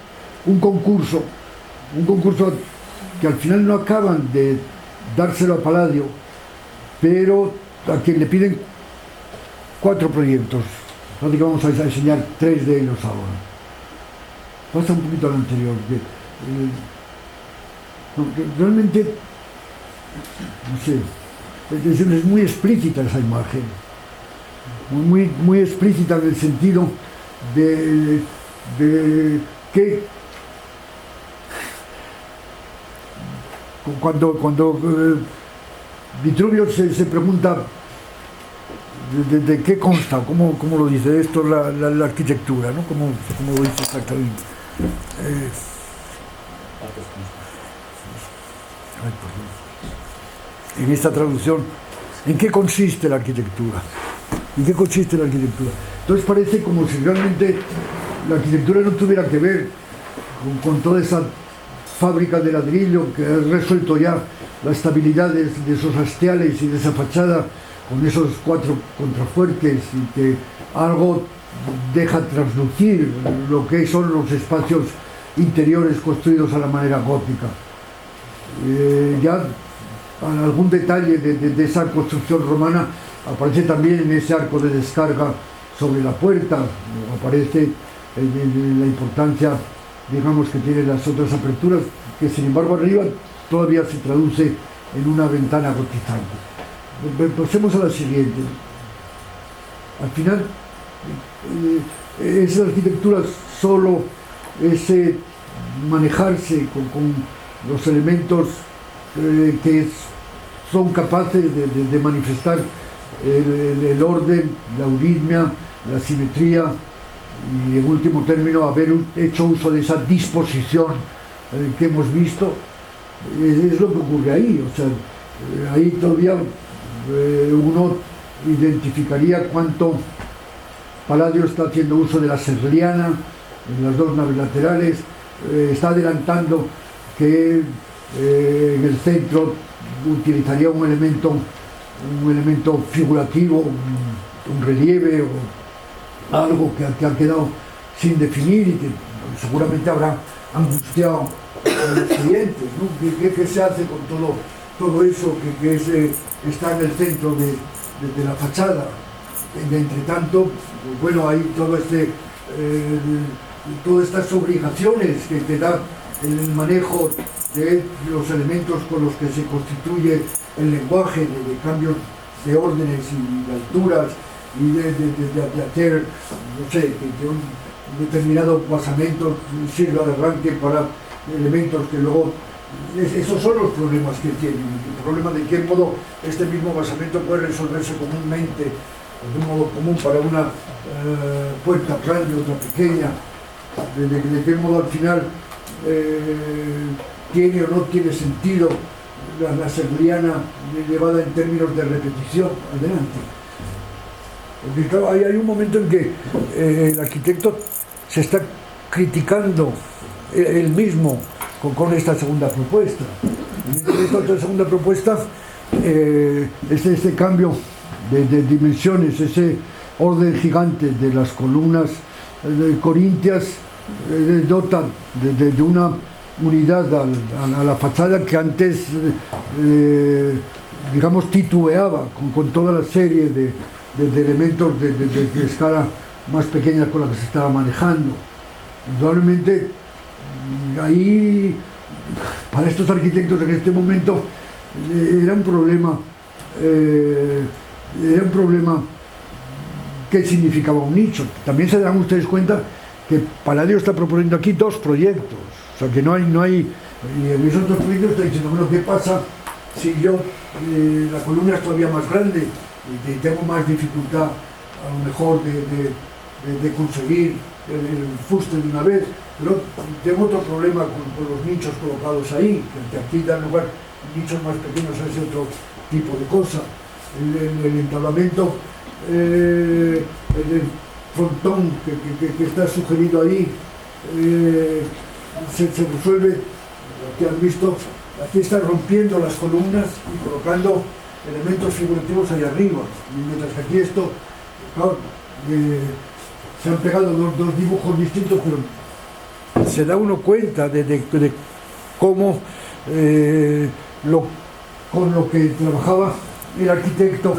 un concurso que al final no acaban de dárselo a Palladio, pero a quien le piden 4 proyectos. Así que vamos a enseñar 3 de ellos ahora. Pasa un poquito al anterior. Realmente, no sé, es muy explícita esa imagen. Muy explícita en el sentido de que cuando Vitruvio se pregunta de qué consta, cómo lo dice esto, la arquitectura, ¿no? Cómo lo dice exactamente. En esta traducción, ¿en qué consiste la arquitectura? ¿En qué consiste la arquitectura? Entonces parece como si realmente la arquitectura no tuviera que ver con toda esa fábrica de ladrillo que ha resuelto ya la estabilidad de esos hastiales y de esa fachada con esos 4 contrafuertes, y que algo deja traslucir lo que son los espacios interiores construidos a la manera gótica. Ya algún detalle de esa construcción romana aparece también en ese arco de descarga sobre la puerta, aparece la importancia digamos, que tiene las otras aperturas, que sin embargo arriba todavía se traduce en una ventana gotizante. Pasemos a la siguiente. Al final, esa arquitectura solo ese manejarse con los elementos que son capaces de manifestar el orden, la euritmia, la simetría y en último término haber hecho uso de esa disposición que hemos visto, es lo que ocurre ahí. O sea, ahí todavía uno identificaría cuánto Palladio está haciendo uso de la serliana en las dos naves laterales, está adelantando que en el centro utilizaría un elemento figurativo, un relieve o algo que ha quedado sin definir y que seguramente habrá angustiado a los clientes, ¿no? ¿Qué se hace con todo eso que está en el centro de la fachada? Entre tanto, bueno, hay todas estas obligaciones que te da el manejo de los elementos con los que se constituye el lenguaje, de cambios de órdenes y de alturas, y de hacer, no sé, que un determinado basamento sirva de arranque para elementos que luego... Esos son los problemas que tienen. El problema de qué modo este mismo basamento puede resolverse comúnmente, de un modo común para una puerta grande, otra pequeña, de qué modo al final tiene o no tiene sentido la serliana llevada en términos de repetición. Adelante. Porque claro, hay un momento en que el arquitecto se está criticando él mismo con esta segunda propuesta. En esta otra segunda propuesta, este cambio de dimensiones, ese orden gigante de las columnas corintias, dota de una unidad a la fachada que antes, digamos, titubeaba con toda la serie de elementos de escala más pequeña con la que se estaba manejando. Indudablemente, ahí, para estos arquitectos en este momento, era un problema que significaba un nicho. También se dan ustedes cuenta que Palladio está proponiendo aquí dos proyectos, o sea que no hay y en esos dos proyectos está diciendo, bueno, ¿qué pasa si yo la columna es todavía más grande y tengo más dificultad a lo mejor de conseguir el fuste de una vez, pero tengo otro problema con los nichos colocados ahí, que aquí dan lugar nichos más pequeños a ese otro tipo de cosa. El entablamento, el frontón que está sugerido ahí, se resuelve, que han visto, aquí está rompiendo las columnas y colocando elementos figurativos ahí arriba, mientras que aquí esto, claro, se han pegado dos dibujos distintos, pero se da uno cuenta de cómo con lo que trabajaba el arquitecto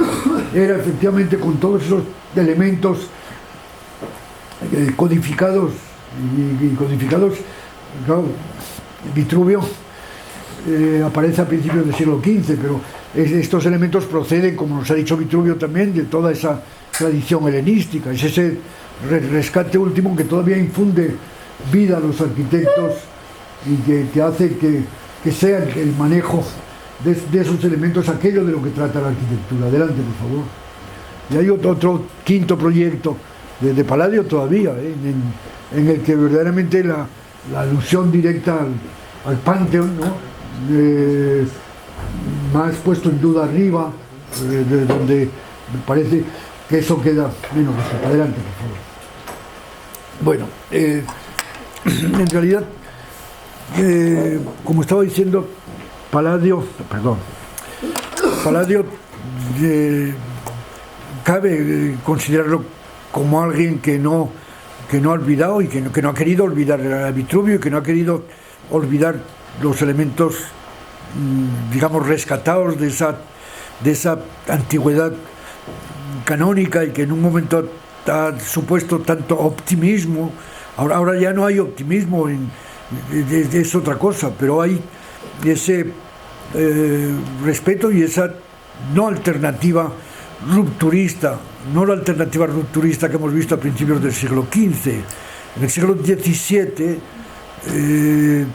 era efectivamente con todos esos elementos codificados y codificados. Claro, Vitruvio aparece a principios del siglo XV, pero estos elementos proceden, como nos ha dicho Vitruvio también, de toda esa tradición helenística. Es ese rescate último que todavía infunde vida a los arquitectos y que hace que sea el manejo de esos elementos aquello de lo que trata la arquitectura. Adelante, por favor. Y hay otro quinto proyecto de Palladio todavía, en el que verdaderamente la alusión directa al Panteón, ¿no? Más puesto en duda arriba, donde me parece que eso queda menos resuelto. Adelante, por favor. Bueno, en realidad, como estaba diciendo, Palladio cabe considerarlo como alguien que no ha olvidado y que no ha querido olvidar a Vitruvio y que no ha querido olvidar los elementos, digamos, rescatados de esa antigüedad canónica y que en un momento ha supuesto tanto optimismo Ahora ya no hay optimismo, es otra cosa, pero hay ese respeto y esa no alternativa rupturista, no la alternativa rupturista que hemos visto a principios del siglo XV. En el siglo XVII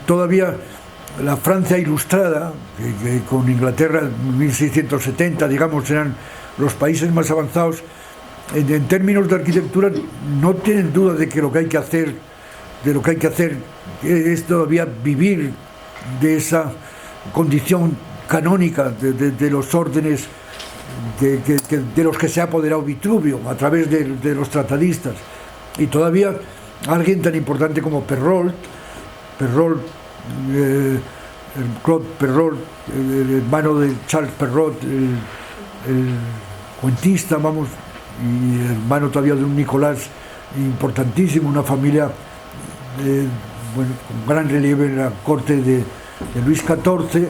todavía la Francia ilustrada, que con Inglaterra en 1670, digamos, eran los países más avanzados, en términos de arquitectura no tienen duda de que lo que hay que hacer, es todavía vivir de esa condición canónica de los órdenes de los que se ha apoderado Vitruvio a través de los tratadistas. Y todavía alguien tan importante como Perrault, Claude Perrault, el hermano de Charles Perrault, el cuentista, vamos, y hermano todavía de un Nicolás importantísimo, una familia con gran relieve en la corte de Luis XIV.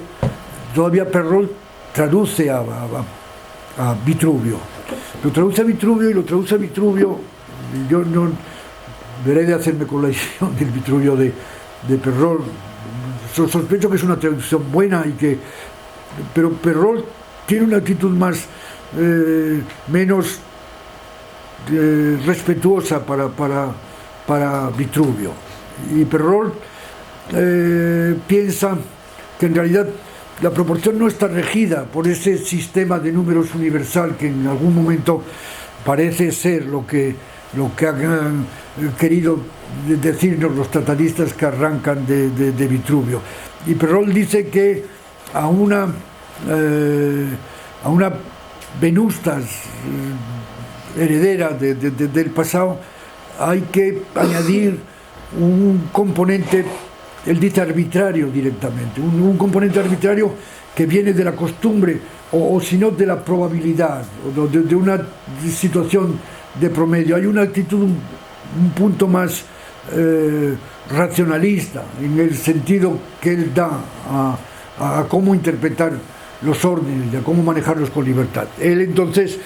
Todavía Perrault traduce a Vitruvio. Lo traduce a Vitruvio, yo no veré de hacerme con la edición del Vitruvio de Perrault. Sospecho que es una traducción buena pero Perrault tiene una actitud menos respetuosa para Vitruvio. Y Perrault piensa que en realidad la proporción no está regida por ese sistema de números universal que en algún momento parece ser lo que han querido decirnos los tratadistas que arrancan de Vitruvio. Y Perrault dice que a una Venustas heredera del pasado hay que añadir un componente, él dice arbitrario directamente, un componente arbitrario que viene de la costumbre o si no de la probabilidad o de una situación de promedio. Hay una actitud un punto más racionalista en el sentido que él da a cómo interpretar los órdenes y a cómo manejarlos con libertad. Él entonces,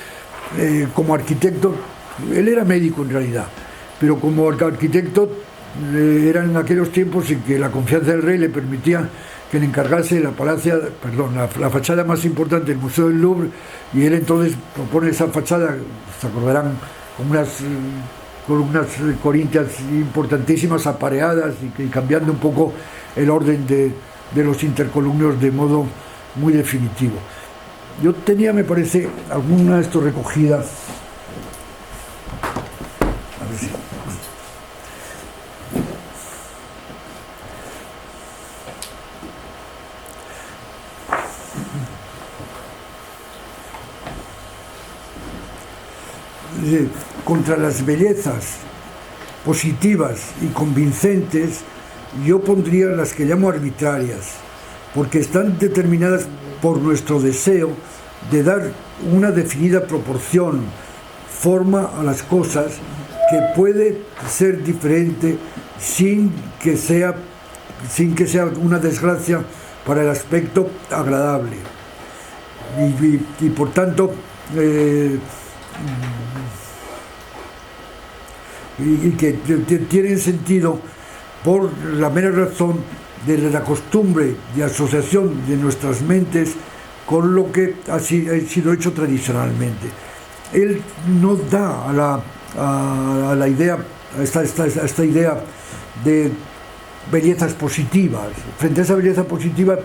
como arquitecto, él era médico en realidad, pero como arquitecto eran en aquellos tiempos en que la confianza del rey le permitía que le encargase la fachada más importante del Museo del Louvre, y él entonces propone esa fachada, se acordarán, con unas columnas corintias importantísimas apareadas y cambiando un poco el orden de los intercolumnios de modo muy definitivo. Yo tenía, me parece, alguna de estas recogidas. A ver si. Contra las bellezas positivas y convincentes, yo pondría las que llamo arbitrarias, porque están determinadas por nuestro deseo de dar una definida proporción, forma a las cosas, que puede ser diferente sin que sea una desgracia para el aspecto agradable. Y por tanto, y que tienen sentido por la mera razón de la costumbre de asociación de nuestras mentes con lo que ha sido hecho tradicionalmente. Él no da a la idea, a esta idea de bellezas positivas. Frente a esa belleza positiva,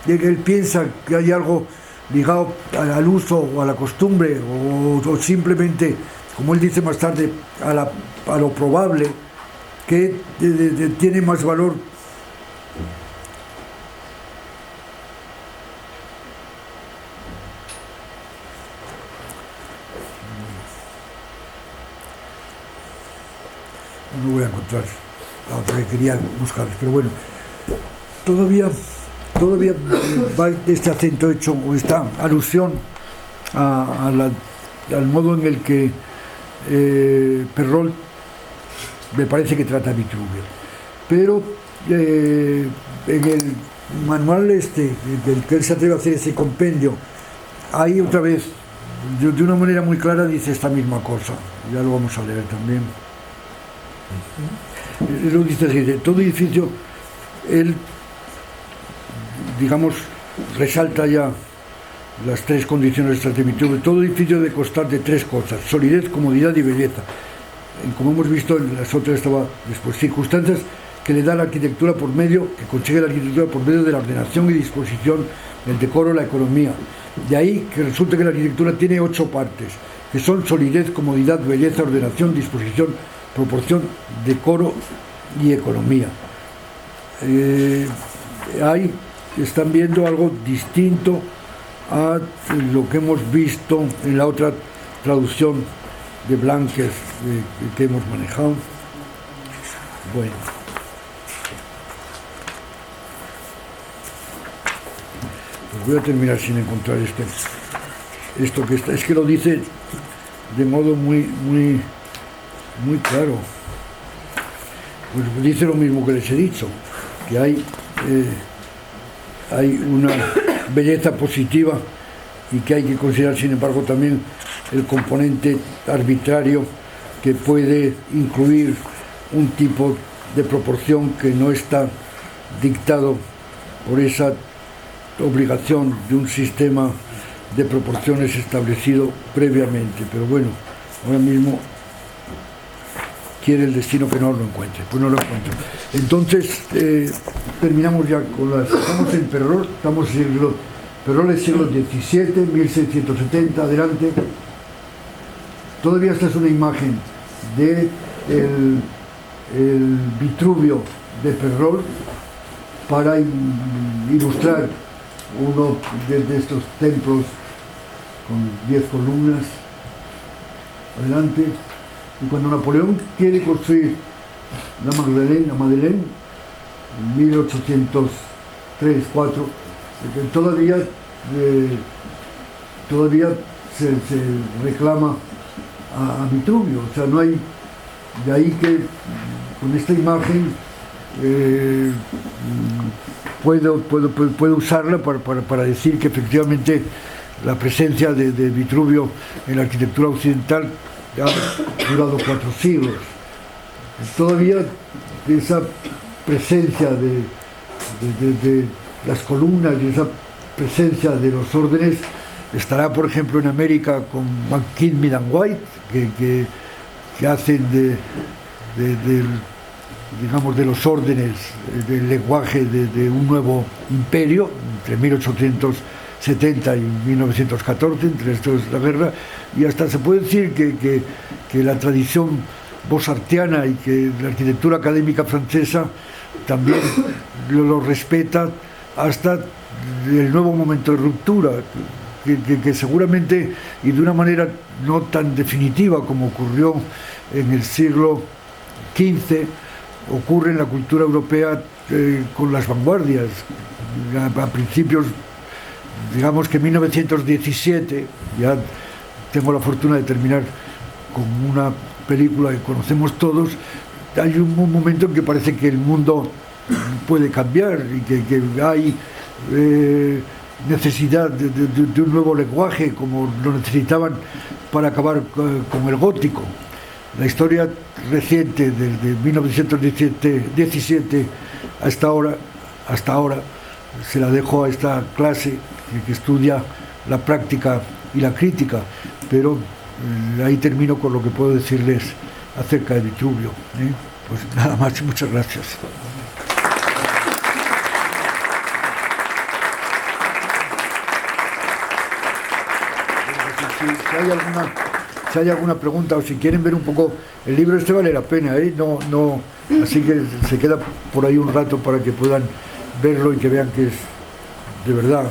él piensa que hay algo ligado al uso o a la costumbre o simplemente, como él dice más tarde, a lo probable, que tiene más valor. No voy a encontrar la que quería buscar, pero bueno, todavía va este acento hecho, o esta alusión al modo en el que Perrault me parece que trata a Vitruvio. Pero en el manual del que él se atreve a hacer ese compendio, ahí otra vez, de una manera muy clara, dice esta misma cosa. Ya lo vamos a leer también. Lo dice así, de todo edificio, él, digamos, resalta ya las tres condiciones de Vitruvio. Todo edificio debe constar de tres cosas: solidez, comodidad y belleza. Como hemos visto en las otras estaba después, circunstancias que le da la arquitectura por medio, que consigue la arquitectura por medio de la ordenación y disposición, el decoro, la economía. De ahí que resulta que la arquitectura tiene 8 partes, que son solidez, comodidad, belleza, ordenación, disposición, proporción, decoro y economía. Ahí están viendo algo distinto a lo que hemos visto en la otra traducción de Blanques que hemos manejado. Bueno, pues voy a terminar sin encontrar esto que está, es que lo dice de modo muy claro. Pues dice lo mismo que les he dicho, que hay una belleza positiva y que hay que considerar, sin embargo, también el componente arbitrario que puede incluir un tipo de proporción que no está dictado por esa obligación de un sistema de proporciones establecido previamente. Pero bueno, ahora mismo quiere el destino que no lo encuentre, pues no lo encuentro. Entonces terminamos ya con las... Estamos en Perrol, estamos en Perrol es siglo XVII, 1670, adelante. Todavía esta es una imagen de el Vitruvio de Perrol para ilustrar uno de estos templos con 10 columnas. Adelante. Y cuando Napoleón quiere construir la Madeleine, en 1803-4, todavía se reclama a Vitruvio. O sea, no hay... De ahí que con esta imagen puedo usarla para decir que efectivamente la presencia de Vitruvio en la arquitectura occidental ha durado 4 siglos. Todavía esa presencia de las columnas y esa presencia de los órdenes estará, por ejemplo, en América con McKinney and White, que hacen digamos, de los órdenes, del lenguaje de un nuevo imperio, entre 1870 y 1914, entre estos la guerra, y hasta se puede decir que la tradición bosartiana y que la arquitectura académica francesa también lo respeta hasta el nuevo momento de ruptura, que seguramente, y de una manera no tan definitiva como ocurrió en el siglo XV, ocurre en la cultura europea con las vanguardias. A principios, digamos que en 1917, ya tengo la fortuna de terminar con una película que conocemos todos, hay un momento en que parece que el mundo puede cambiar y que hay necesidad de un nuevo lenguaje, como lo necesitaban para acabar con el gótico. La historia reciente, desde 1917 hasta ahora, se la dejo a esta clase que estudia la práctica y la crítica, pero ahí termino con lo que puedo decirles acerca de Vitruvio. Pues nada más, muchas gracias. Si hay alguna pregunta o si quieren ver un poco el libro, vale la pena, no, así que se queda por ahí un rato para que puedan verlo y que vean que es de verdad.